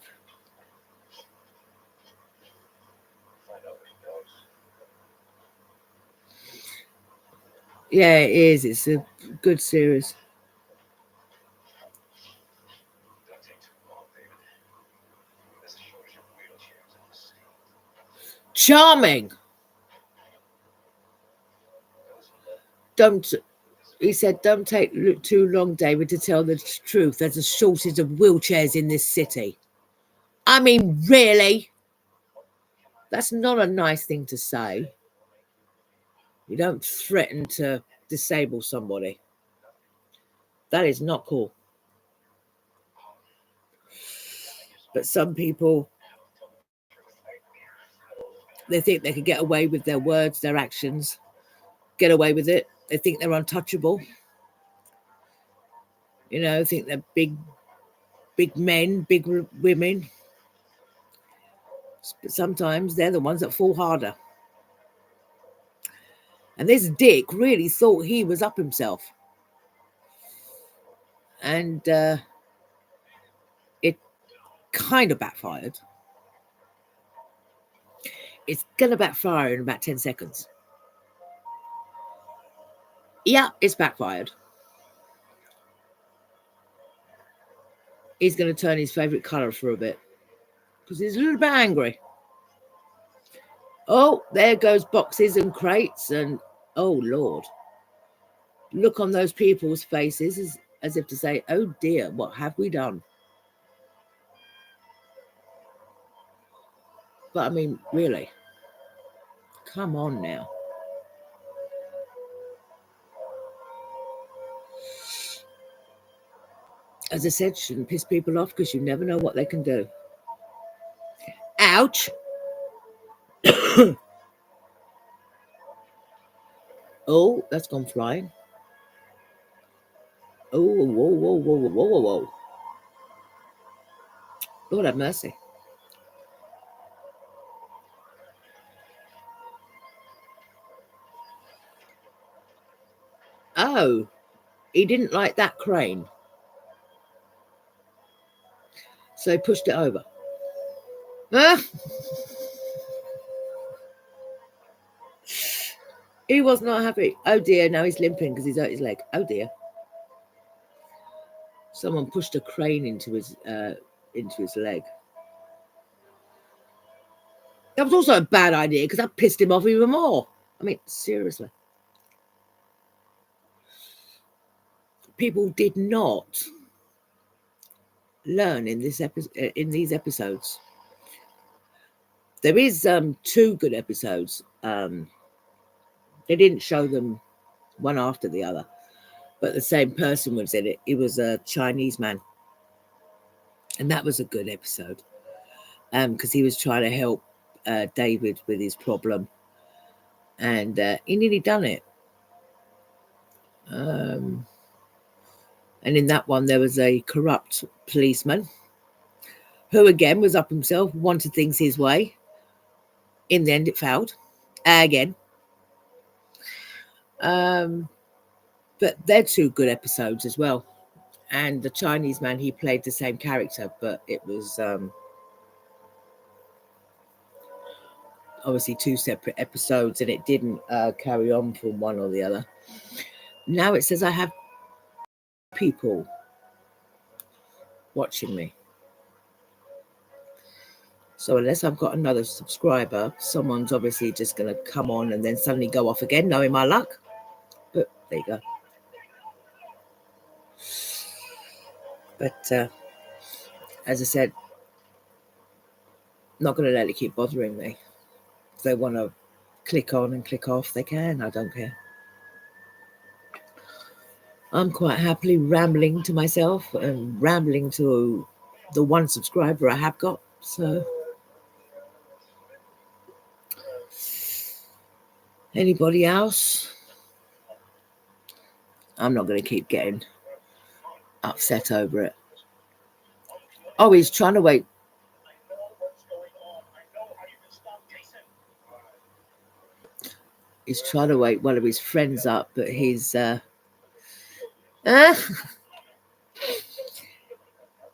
Yeah, it is. It's a good series. Charming. He said, don't take too long, David, to tell the truth. There's a shortage of wheelchairs in this city. I mean, really? That's not a nice thing to say. You don't threaten to disable somebody. That is not cool. But some people, they think they can get away with their words, their actions, get away with it. They think they're untouchable. You know, think they're big men, big women. But sometimes they're the ones that fall harder. And this dick really thought he was up himself. And it kind of backfired. It's going to backfire in about 10 seconds. Yeah, it's backfired. He's going to turn his favourite colour for a bit because he's a little bit angry. Oh, there goes boxes and crates and, oh, Lord. Look on those people's faces as if to say, oh, dear, what have we done? But, I mean, really, come on now. As I said, shouldn't piss people off because you never know what they can do. Ouch. Oh, that's gone flying. Oh, whoa, whoa, whoa, whoa, whoa, whoa. Lord have mercy. Oh, he didn't like that crane. So he pushed it over. Ah! He was not happy. Oh dear, now he's limping because he's hurt his leg. Oh dear. Someone pushed a crane into his leg. That was also a bad idea because that pissed him off even more. I mean, seriously. People did not learn in these episodes. There is 2 good episodes. They didn't show them one after the other, but the same person was in it. He was a Chinese man, and that was a good episode because he was trying to help David with his problem, and he nearly done it. And in that one, there was a corrupt policeman who, again, was up himself, wanted things his way. In the end, it failed again. But they're 2 good episodes as well. And the Chinese man, he played the same character, but it was obviously 2 separate episodes, and it didn't carry on from one or the other. Now it says I have people watching me. So unless I've got another subscriber, someone's obviously just going to come on and then suddenly go off again, knowing my luck. But there you go. But as I said, not going to let it keep bothering me. If they want to click on and click off, they can. I don't care. I'm quite happily rambling to myself and rambling to the 1 subscriber I have got. So anybody else? I'm not going to keep getting upset over it. Oh, he's trying to wait. He's trying to wake one of his friends up, but he's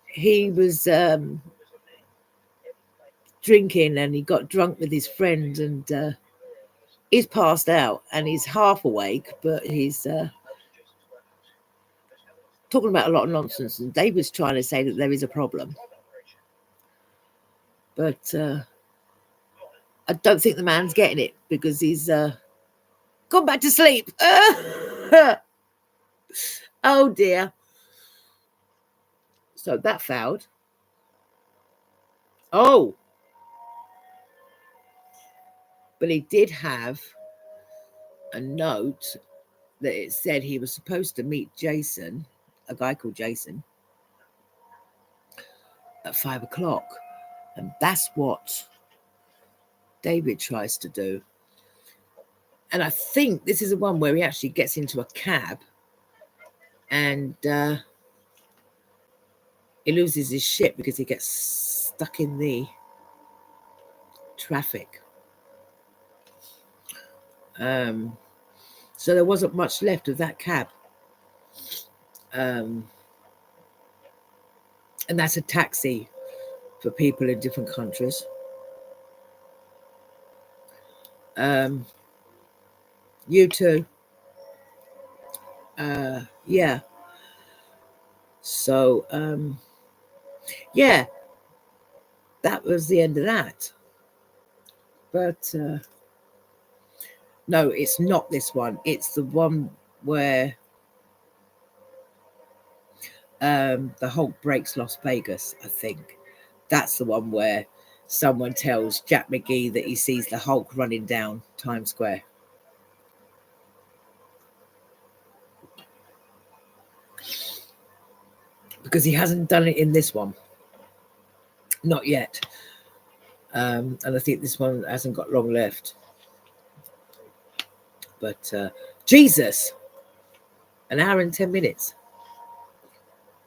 he was drinking, and he got drunk with his friend, and he's passed out, and he's half awake, but he's talking about a lot of nonsense. And David's trying to say that there is a problem, but I don't think the man's getting it because he's gone back to sleep. Oh dear. So that failed. Oh, but he did have a note that it said he was supposed to meet Jason, a guy called Jason, at 5 o'clock. And that's what David tries to do. And I think this is the one where he actually gets into a cab and he loses his shit because he gets stuck in the traffic. So there wasn't much left of that cab. And that's a taxi for people in different countries. You too. Yeah. So, yeah, that was the end of that. But no, it's not this one. It's the one where the Hulk breaks Las Vegas, I think. That's the one where someone tells Jack McGee that he sees the Hulk running down Times Square. Because he hasn't done it in this one. Not yet. And I think this one hasn't got long left. But Jesus, 1 hour and 10 minutes.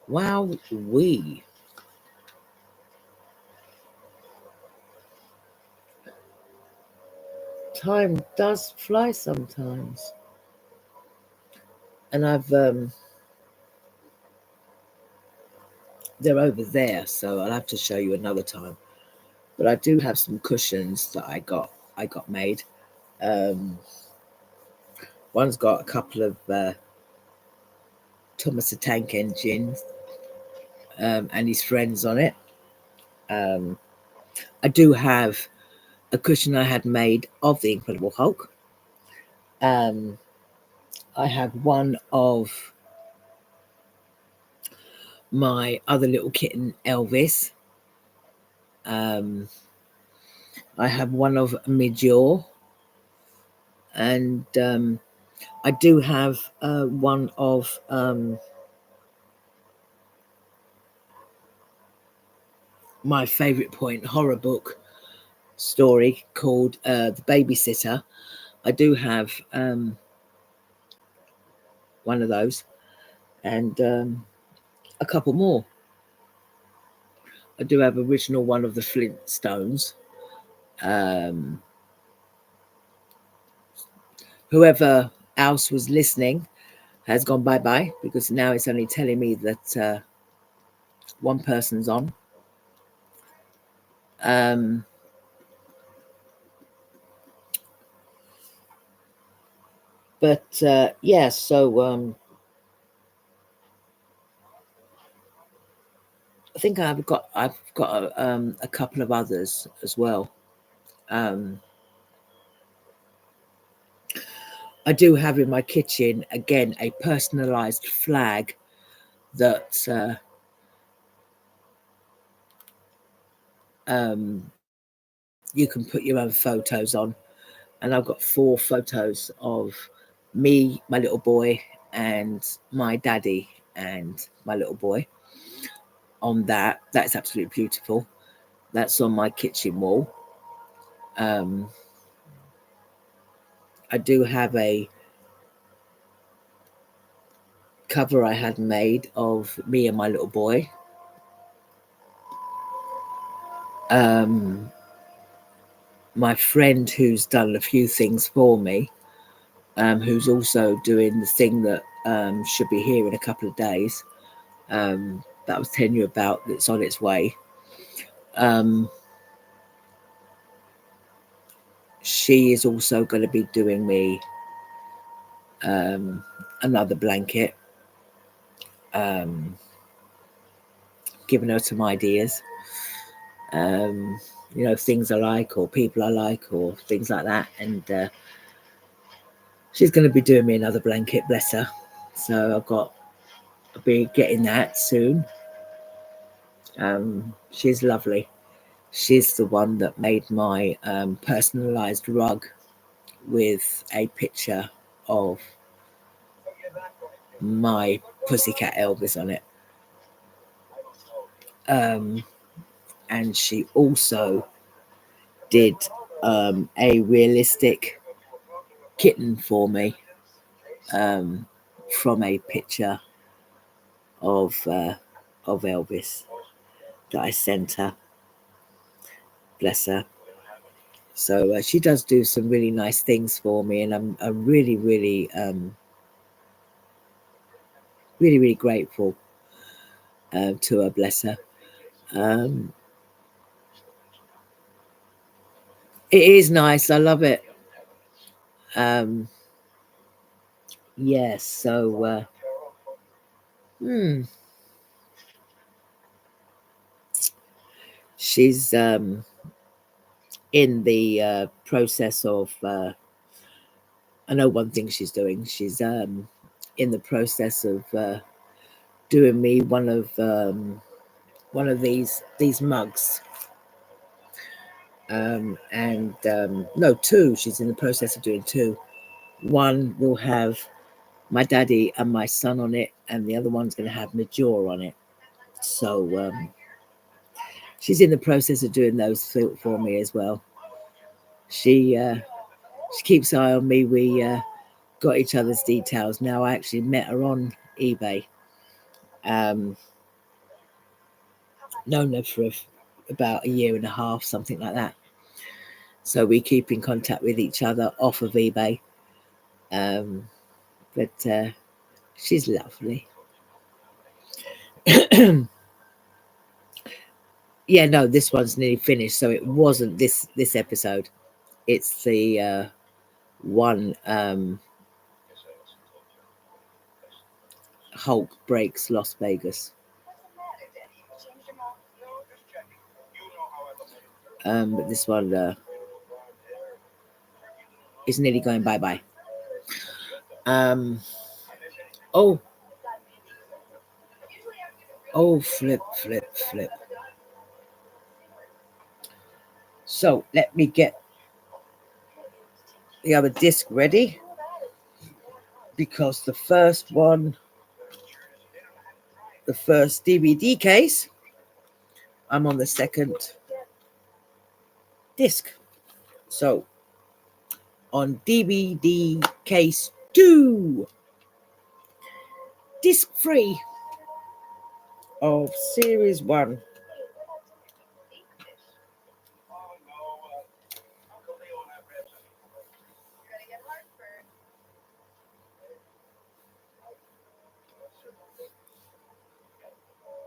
Wow, time does fly sometimes. And they're over there, so I'll have to show you another time. But I do have some cushions that I got made. One's got a couple of Thomas the Tank Engine and his friends on it. I do have a cushion I had made of the Incredible Hulk. I have one of my other little kitten, Elvis. I have one of Midjaw, and I do have one of my favourite point horror book story called The Babysitter. I do have one of those, and a couple more. I do have original one of the Flintstones. Whoever else was listening has gone bye-bye, because now it's only telling me that one person's on. But yeah, so I think I've got a couple of others as well. I do have in my kitchen again a personalized flag that you can put your own photos on, and I've got 4 photos of me, my little boy, and my daddy and my little boy on that. That's absolutely beautiful. That's on my kitchen wall. I do have a cover I had made of me and my little boy. My friend who's done a few things for me, who's also doing the thing that should be here in a couple of days, that I was telling you about, that's on its way. She is also going to be doing me another blanket, giving her some ideas, you know, things I like or people I like or things like that. And she's going to be doing me another blanket, bless her. So I'll be getting that soon. She's lovely. She's the one that made my personalized rug with a picture of my Pussycat Elvis on it. And she also did a realistic kitten for me from a picture of Elvis that I sent her. Bless her. So she does do some really nice things for me, and I'm really, really, really, really grateful to her. Bless her. It is nice. I love it. Yes. So she's in the process of. I know one thing she's doing. She's in the process of doing me one of these mugs. No, 2. She's in the process of doing 2. One will have my daddy and my son on it, and the other one's going to have Major on it. So she's in the process of doing those for me as well. She keeps eye on me. We got each other's details. Now I actually met her on eBay. Known her for about a year and a half, something like that. So we keep in contact with each other off of eBay. But she's lovely. Yeah, no, this one's nearly finished, so it wasn't this episode. It's the one Hulk breaks Las Vegas. But this one is nearly going bye-bye. Oh, flip. So let me get the other disc ready, because the first DVD case, I'm on the second disc. So on DVD case 2, disc 3 of series 1.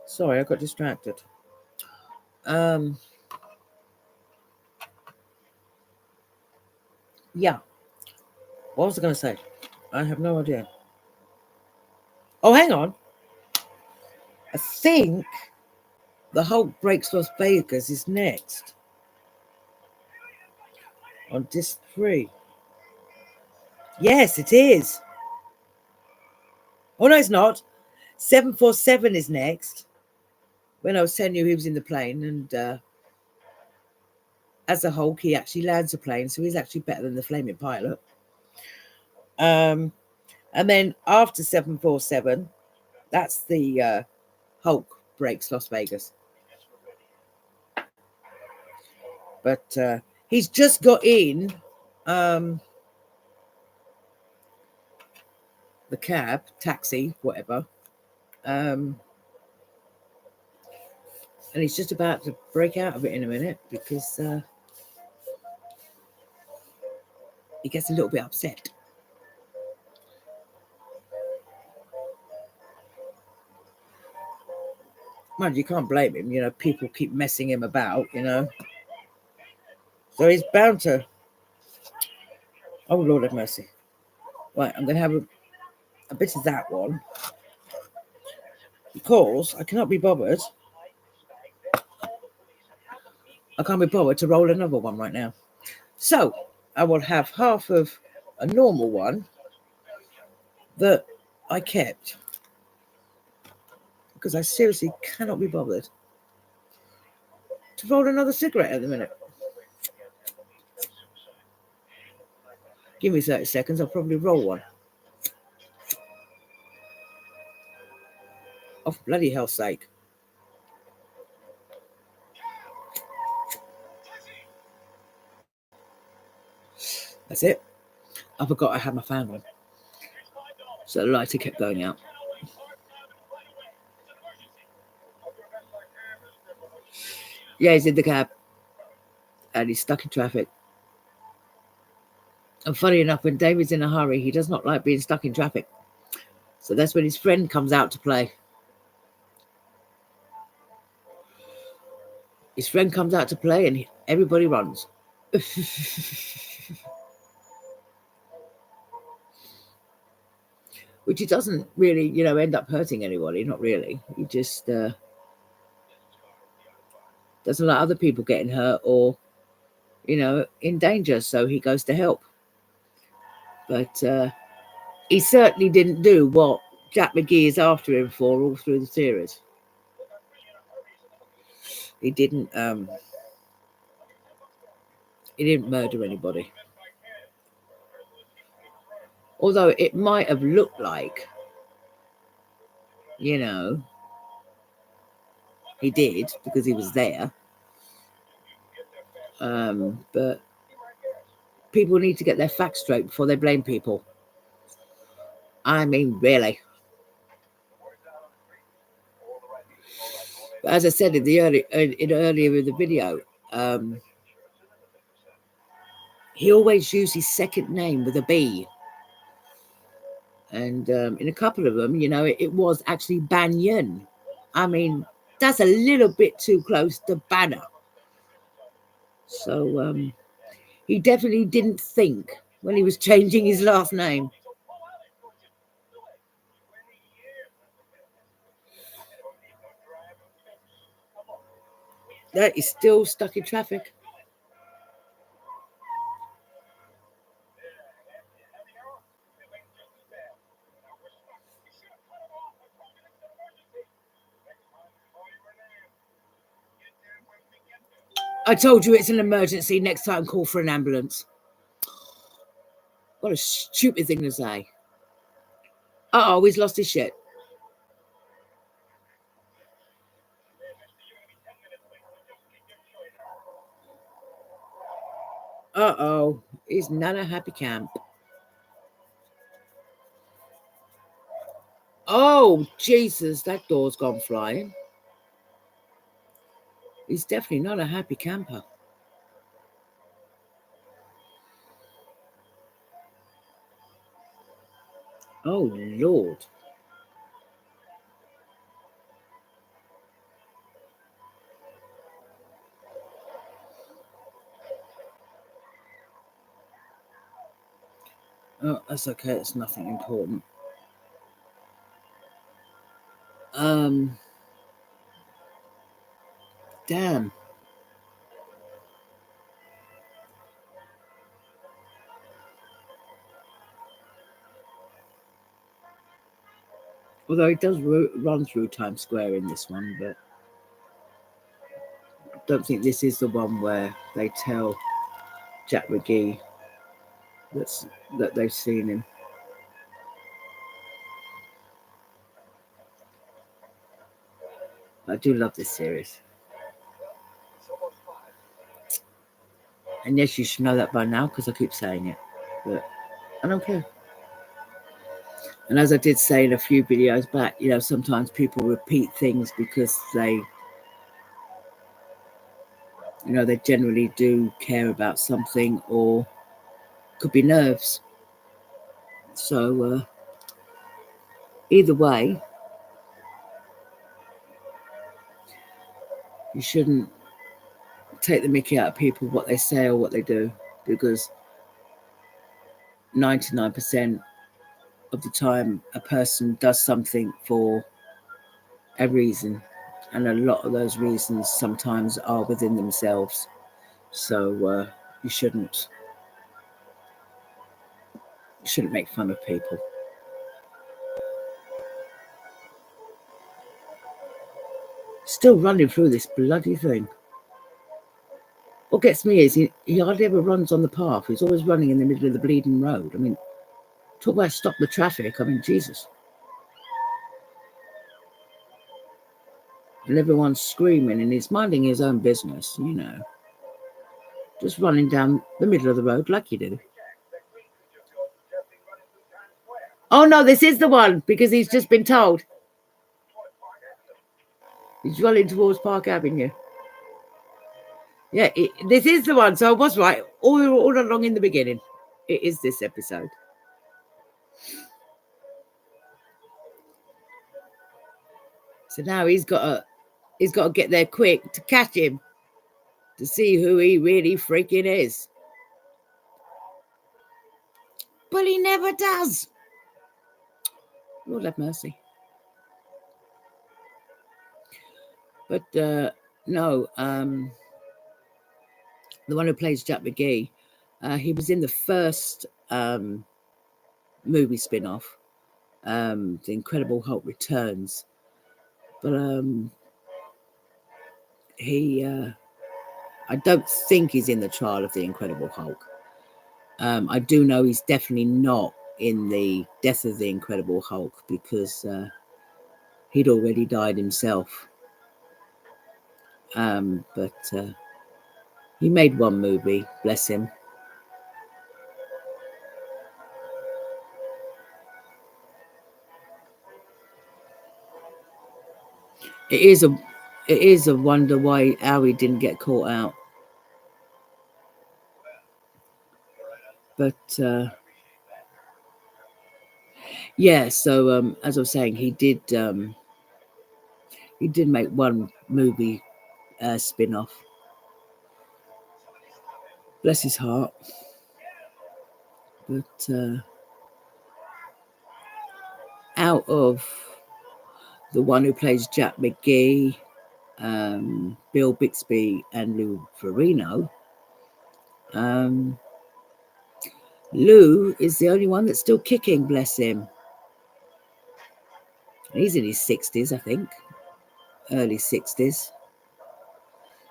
Sorry, I got distracted. Yeah. What was I going to say? I have no idea. Oh, hang on. I think the Hulk breaks Las Vegas is next. On disc 3. Yes, it is. Oh, no, it's not. 747 is next. When I was telling you he was in the plane, and as a Hulk, he actually lands a plane, so he's actually better than the flaming pilot. And then after 747, that's the Hulk breaks Las Vegas. But he's just got in the cab, taxi, whatever. And he's just about to break out of it in a minute, because he gets a little bit upset. Mind you, can't blame him. You know, people keep messing him about, you know. So he's bound to... Oh, Lord have mercy. Right, I'm going to have a bit of that one, because I cannot be bothered. I can't be bothered to roll another one right now. So I will have half of a normal one that I kept, because I seriously cannot be bothered to roll another cigarette at the minute. Give me 30 seconds, I'll probably roll one. Oh, for bloody hell's sake. That's it. I forgot I had my fan on, so the lighter kept going out. Yeah, he's in the cab, and he's stuck in traffic. And funny enough, when David's in a hurry, he does not like being stuck in traffic. So that's when his friend comes out to play. His friend comes out to play, and everybody runs. Which he doesn't really, you know, end up hurting anybody. Not really. He just doesn't like other people getting hurt or, you know, in danger. So he goes to help. But he certainly didn't do what Jack McGee is after him for all through the series. He didn't murder anybody. Although it might have looked like, you know, he did, because he was there. But people need to get their facts straight before they blame people. I mean, really. But as I said in the earlier in the video, he always used his second name with a B. And in a couple of them, you know, it was actually Banyan. I mean, that's a little bit too close to Banner. So he definitely didn't think when he was changing his last name. That is still stuck in traffic. I told you it's an emergency. Next time, call for an ambulance. What a stupid thing to say. Uh-oh, he's lost his shit. Uh-oh, he's not a happy camp. Oh, Jesus, that door's gone flying. He's definitely not a happy camper. Oh, Lord. Oh, that's okay. It's nothing important. Damn. Although it does run through Times Square in this one, but I don't think this is the one where they tell Jack McGee that they've seen him. I do love this series. And yes, you should know that by now because I keep saying it, but I don't care. And as I did say in a few videos back, you know, sometimes people repeat things because they, you know, they generally do care about something, or could be nerves. So either way, you shouldn't take the mickey out of people, what they say or what they do, because 99% of the time a person does something for a reason, and a lot of those reasons sometimes are within themselves. So you shouldn't make fun of people. Still running through this bloody thing. What gets me is he hardly ever runs on the path. He's always running in the middle of the bleeding road. I mean, talk about stop the traffic. I mean, Jesus. And everyone's screaming and he's minding his own business, you know. Just running down the middle of the road like you do. Oh, no, this is the one because he's just been told. He's running towards Park Avenue. Yeah, this is the one. So I was right all along in the beginning. It is this episode. So now he's got to get there quick to catch him, to see who he really freaking is. But he never does. Lord have mercy. But no, the one who plays Jack McGee, he was in the first movie spin-off, The Incredible Hulk Returns. But I don't think he's in the trial of The Incredible Hulk. I do know he's definitely not in the Death of the Incredible Hulk because he'd already died himself. But he made one movie, bless him. It is a wonder how he didn't get caught out. But yeah, so as I was saying, he did make one movie spin-off. Bless his heart. But out of the one who plays Jack McGee, Bill Bixby, and Lou Ferrigno, Lou is the only one that's still kicking, bless him. He's in his 60s, I think. Early 60s.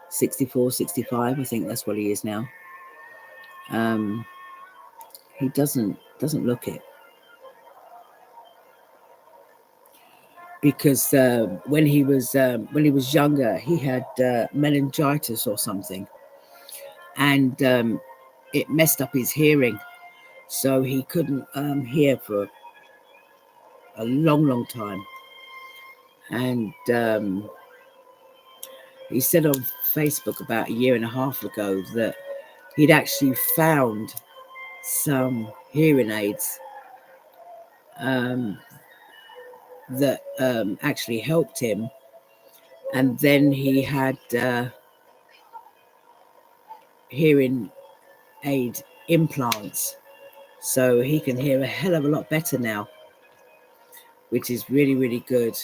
64, 65, I think that's what he is now. He doesn't look it. Because when he was younger, he had meningitis or something, and it messed up his hearing, so he couldn't hear for a long time. And he said on Facebook about a year and a half ago that he'd actually found some hearing aids that actually helped him, and then he had hearing aid implants, so he can hear a hell of a lot better now, which is really, really good.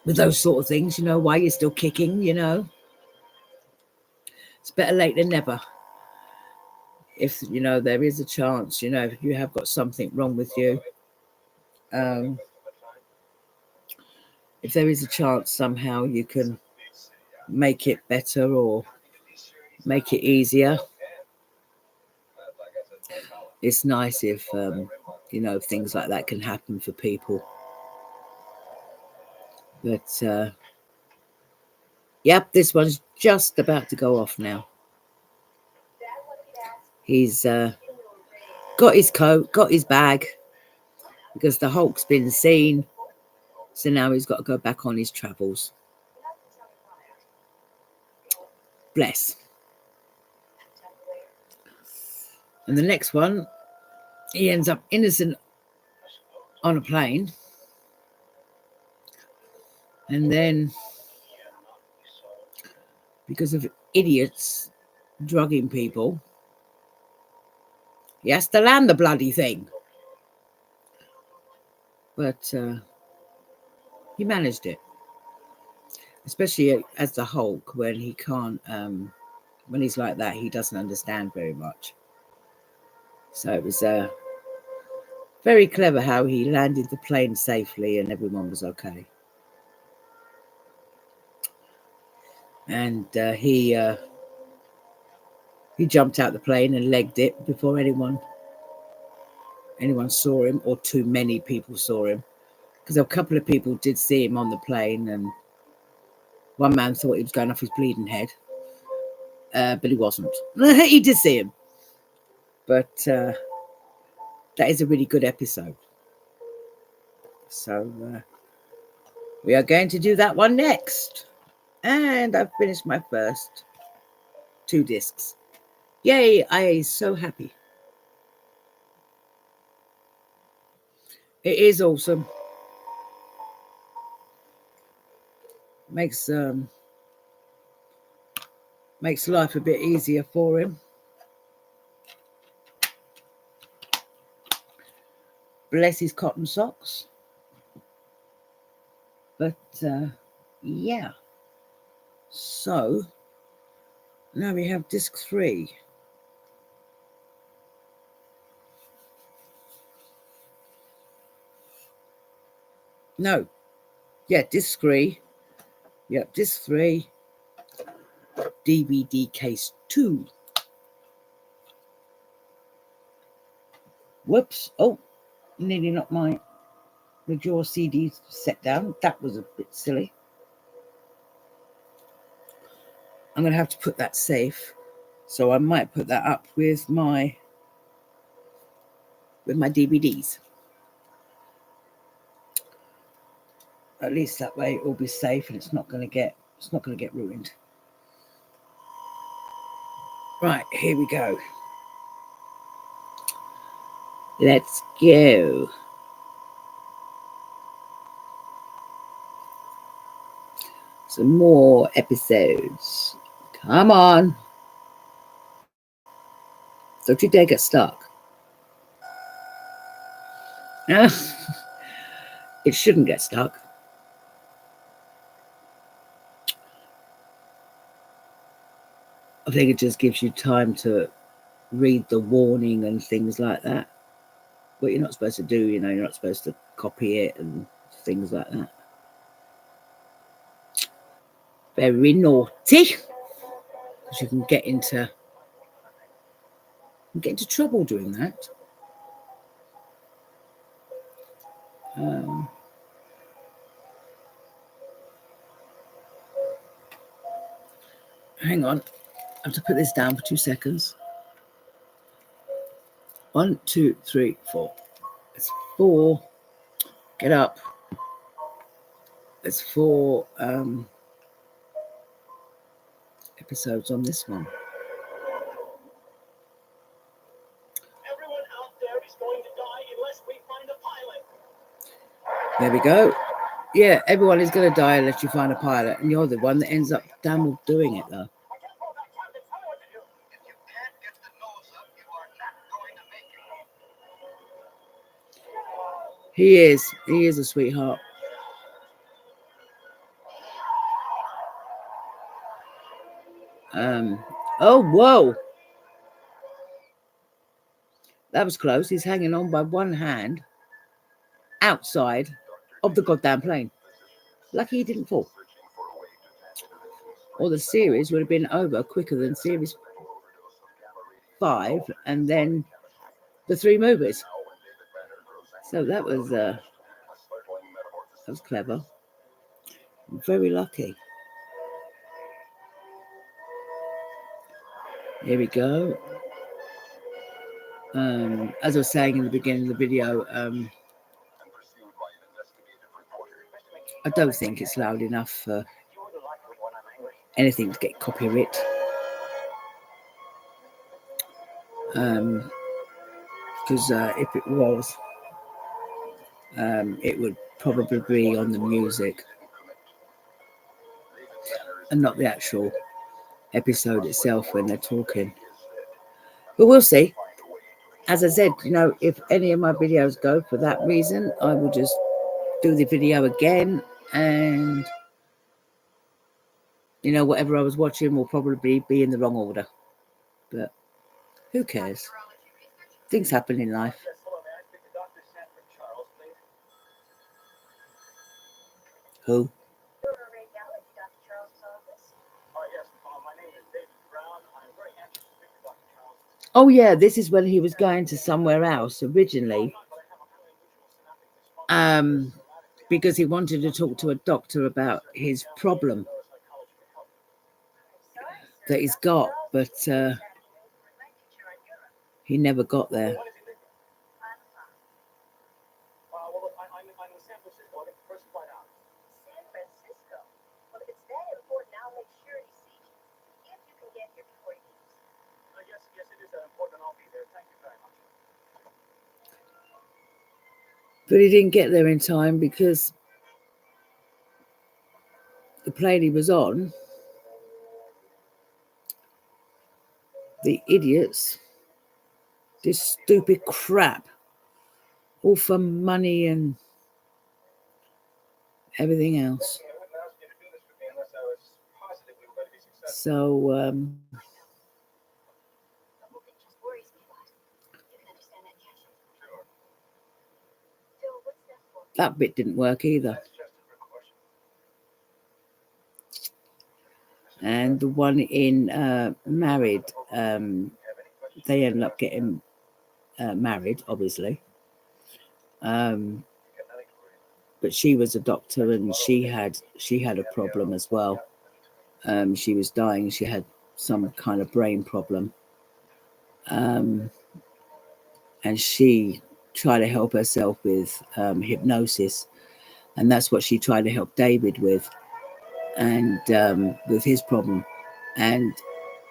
With those sort of things, you know, while you're still kicking, you know, it's better late than never. If, you know, there is a chance, you know, if you have got something wrong with you, if there is a chance somehow you can make it better or make it easier, it's nice if, you know, things like that can happen for people. But, yep, this one's just about to go off now. He's got his coat, got his bag, because the Hulk's been seen. So now he's got to go back on his travels. Bless. And the next one, he ends up innocent on a plane. And then, because of idiots drugging people, he has to land the bloody thing. But he managed it. Especially as the Hulk, when he can't, when he's like that, he doesn't understand very much. So it was very clever how he landed the plane safely and everyone was okay. And he jumped out the plane and legged it before anyone saw him, or too many people saw him, because a couple of people did see him on the plane, and one man thought he was going off his bleeding head, but he wasn't. He did see him, but that is a really good episode. So we are going to do that one next. And I've finished my first 2 discs. Yay, I am so happy. It is awesome. Makes life a bit easier for him. Bless his cotton socks. But yeah. So now we have disc 3. No. Yeah, disc 3. Yep, disc 3. DVD case 2. Whoops. Oh, nearly knocked the Jaws CD set down. That was a bit silly. I'm going to have to put that safe. So I might put that up with my DVDs. At least that way it will be safe and it's not going to get ruined. Right, here we go. Let's go. Some more episodes. Come on. Don't you dare get stuck. It shouldn't get stuck. I think it just gives you time to read the warning and things like that. What you're not supposed to do, you're not supposed to copy it and things like that. Very naughty. Because you can get into trouble doing that. Hang on. I have to put this down for 2 seconds. 1, 2, 3, 4. It's 4. Get up. There's 4 episodes on this one. Everyone out there is going to die unless we find a pilot. There we go. Yeah, everyone is going to die unless you find a pilot. And you're the one that ends up damn well doing it, though. He is a sweetheart. Oh, whoa. That was close. He's hanging on by one hand outside of the goddamn plane. Lucky he didn't fall. Or the series would have been over quicker than series 5 and then the 3 movies. So that was clever. Very lucky. Here we go. As I was saying in the beginning of the video, I don't think it's loud enough for anything to get copyright. Because if it was, it would probably be on the music and not the actual episode itself when they're talking. But we'll see. As I said, if any of my videos go for that reason, I will just do the video again, and whatever I was watching will probably be in the wrong order. But who cares? Things happen in life. Who? Oh yeah, this is when he was going to somewhere else originally. Because he wanted to talk to a doctor about his problem that he's got, but he never got there. But he didn't get there in time because the plane he was on, the idiots, this stupid crap, all for money and everything else. So, that bit didn't work either. And the one in Married, they ended up getting married, obviously. But she was a doctor and she had a problem as well. She was dying. She had some kind of brain problem. And she tried to help herself with hypnosis. And that's what she tried to help David with, and with his problem. And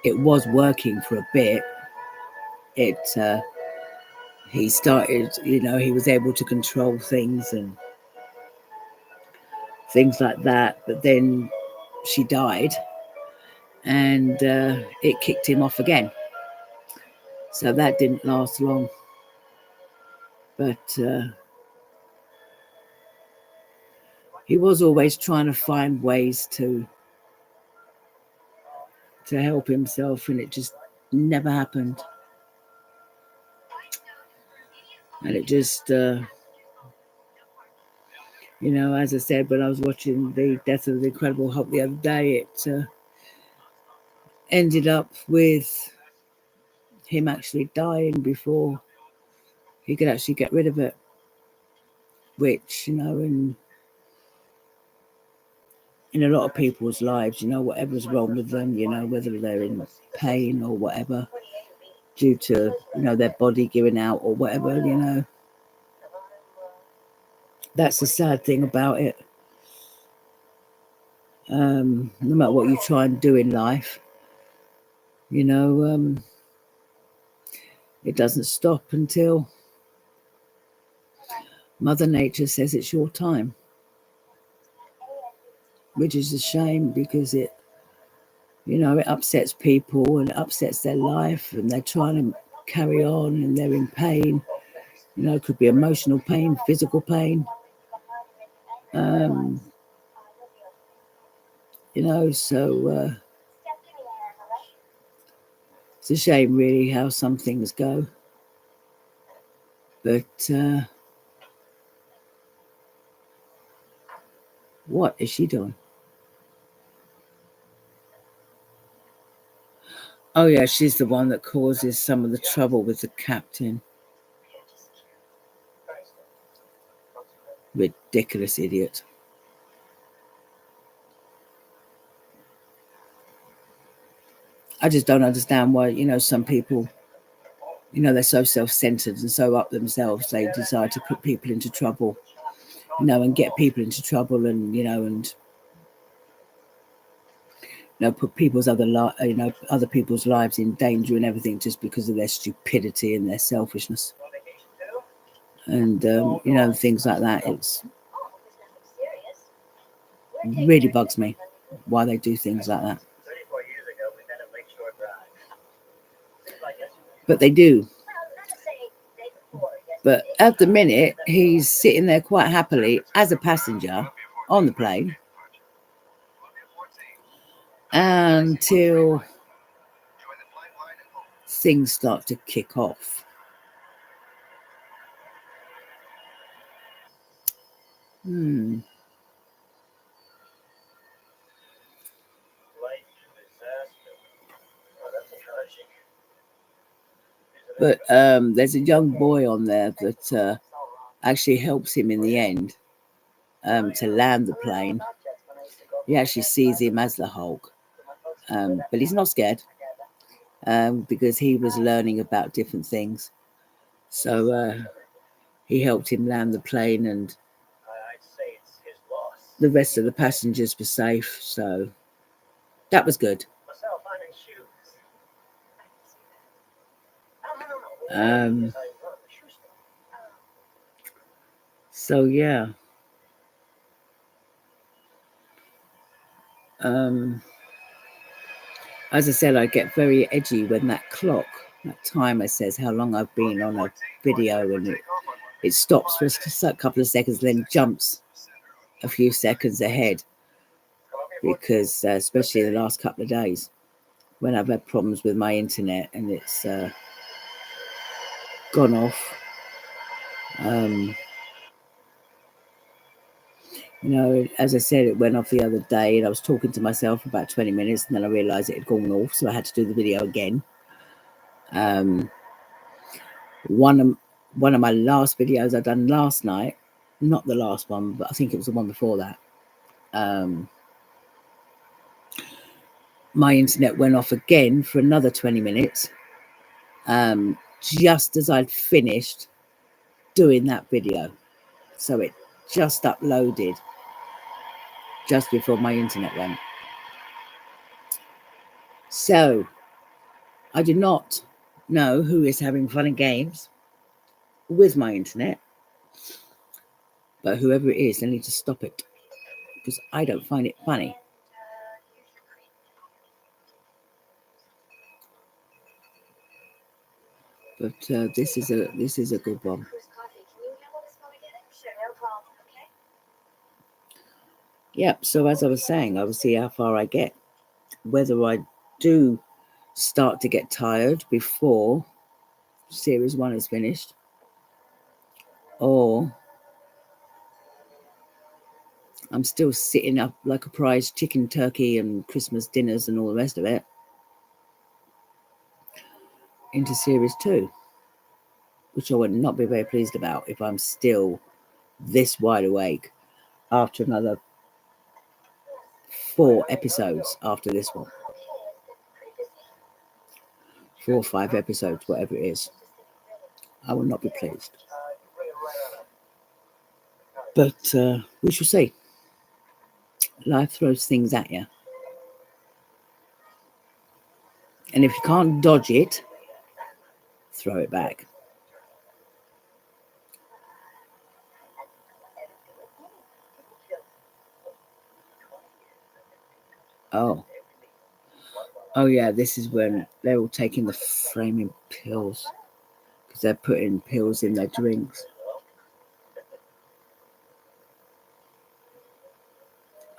it was working for a bit. He started, he was able to control things and things like that. But then she died, and it kicked him off again. So that didn't last long. But he was always trying to find ways to help himself, and it just never happened. And it just, as I said, when I was watching the Death of the Incredible Hulk the other day, it ended up with him actually dying before he could actually get rid of it. Which, in a lot of people's lives, whatever's wrong with them, whether they're in pain or whatever, due to, their body giving out or whatever, that's the sad thing about it. No matter what you try and do in life, it doesn't stop until Mother Nature says it's your time, which is a shame, because it upsets people and it upsets their life, and they're trying to carry on and they're in pain. It could be emotional pain, physical pain. So it's a shame, really, how some things go. But what is she doing? Oh, yeah, she's the one that causes some of the trouble with the captain. Ridiculous idiot. I just don't understand why, some people, they're so self-centered and so up themselves, they decide to put people into trouble, and get people into trouble, and, put people's other people's lives in danger and everything, just because of their stupidity and their selfishness. And, things like that. It really bugs me why they do things like that. But they do. But at the minute, he's sitting there quite happily as a passenger on the plane until things start to kick off. But there's a young boy on there that actually helps him in the end to land the plane. He actually sees him as the Hulk, but he's not scared because he was learning about different things. So he helped him land the plane, and the rest of the passengers were safe. So that was good. So yeah. As I said, I get very edgy when that timer says how long I've been on a video, and it stops for a couple of seconds, then jumps a few seconds ahead, because especially the last couple of days when I've had problems with my internet and it's gone off. As I said, it went off the other day, and I was talking to myself for about 20 minutes, and then I realized it had gone off, so I had to do the video again. One of my last videos I done last night, not the last one, but I think it was the one before that, my internet went off again for another 20 minutes, just as I'd finished doing that video. So it just uploaded just before my internet went. So I do not know who is having fun and games with my internet, but whoever it is, they need to stop it because I don't find it funny. But this is a good one. Yep. So as I was saying, I will see how far I get. Whether I do start to get tired before series 1 is finished, or I'm still sitting up like a prize chicken, turkey, and Christmas dinners and all the rest of it into series 2, which I would not be very pleased about if I'm still this wide awake after another 4 episodes after this one. 4 or 5 episodes, whatever it is. I will not be pleased. But we shall see. Life throws things at you. And if you can't dodge it, throw it back. Oh yeah, this is when they're all taking the framing pills because they're putting pills in their drinks.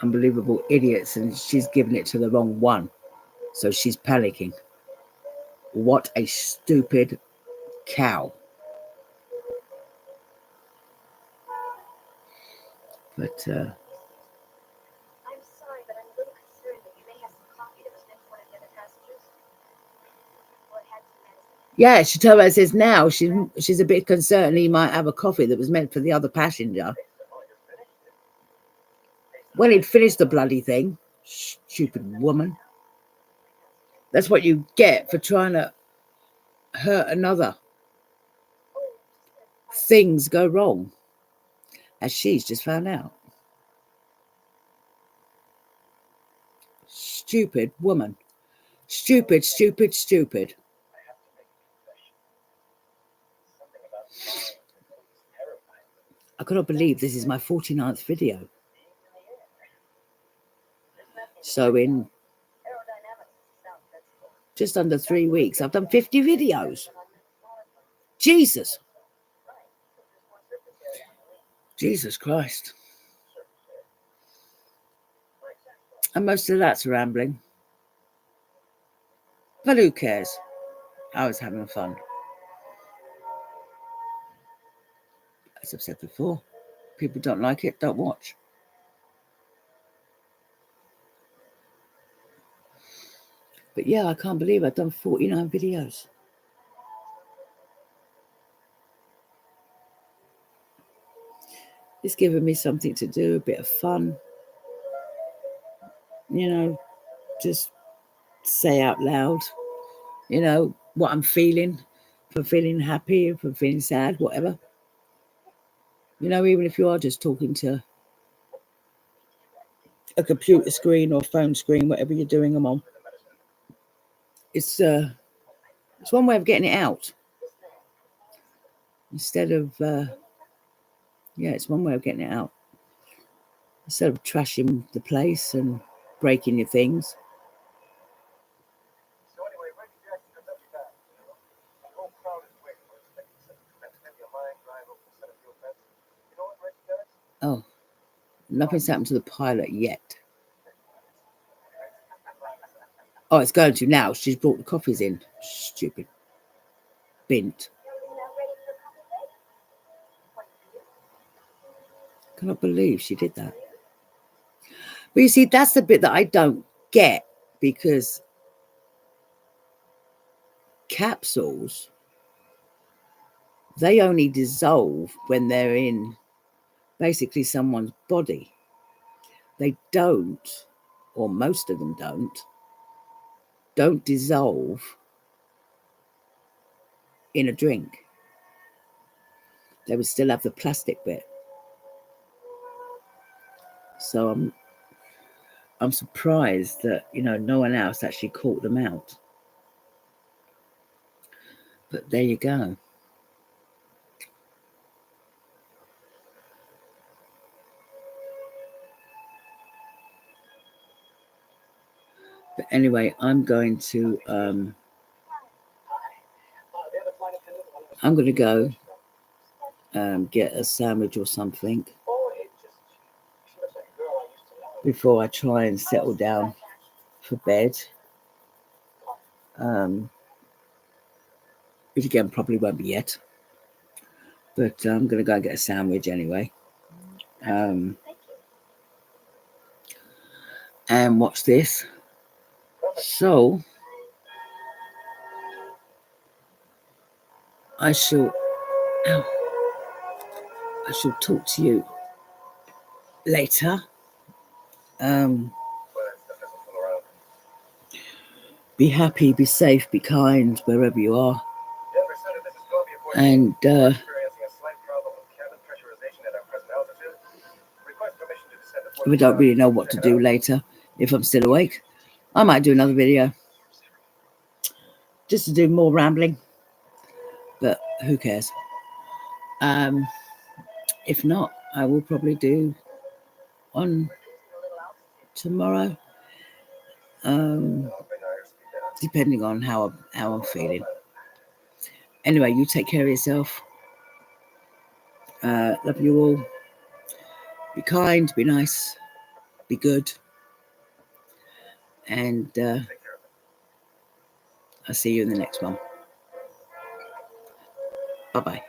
Unbelievable idiots, and she's giving it to the wrong one, so she's panicking. What a stupid cow. But I'm sorry, but I'm a little concerned that you may have some coffee that was meant for one of the other passengers. Or it had some medicine. yeah, she told us says now she's a bit concerned he might have a coffee that was meant for the other passenger. When he'd finished the bloody thing, stupid woman. That's what you get for trying to hurt another. Things go wrong, as she's just found out. Stupid woman. Stupid, stupid, stupid. I cannot believe this is my 49th video. So in just under 3 weeks, I've done 50 videos. Jesus. Jesus Christ. And most of that's rambling. But who cares? I was having fun. As I've said before, people don't like it, don't watch. But yeah, I can't believe I've done 49 videos. It's given me something to do, a bit of fun. You know, just say out loud, you know, what I'm feeling. If I'm feeling happy, if I'm feeling sad, whatever. You know, even if you are just talking to a computer screen or phone screen, whatever you're doing them on. It's one way of getting it out. Instead of, it's one way of getting it out. Instead of trashing the place and breaking your things. So anyway, Reggie Jackson comes up with that. The whole crowd is waiting. We're expecting some maybe a line drive over the center field fence. You know what Reggie does? Oh, nothing's happened to the pilot yet. Oh, it's going to now. She's brought the coffees in. Stupid bint. Cannot believe she did that. But you see, that's the bit that I don't get, because capsules, they only dissolve when they're in basically someone's body. They don't, or most of them don't dissolve in a drink. They would still have the plastic bit. So I'm surprised that, you know, no one else actually caught them out. But there you go. But anyway, I'm going to go get a sandwich or something before I try and settle down for bed. Which again probably won't be yet. But I'm going to go and get a sandwich anyway. And watch this. So I shall talk to you later. Be happy, be safe, be kind wherever you are. And we don't really know what to do later. If I'm still awake, I might do another video just to do more rambling, but who cares? If not, I will probably do on tomorrow, depending on how I'm feeling. Anyway, you take care of yourself. Love you all. Be kind, be nice, be good. And I'll see you in the next one. Bye-bye.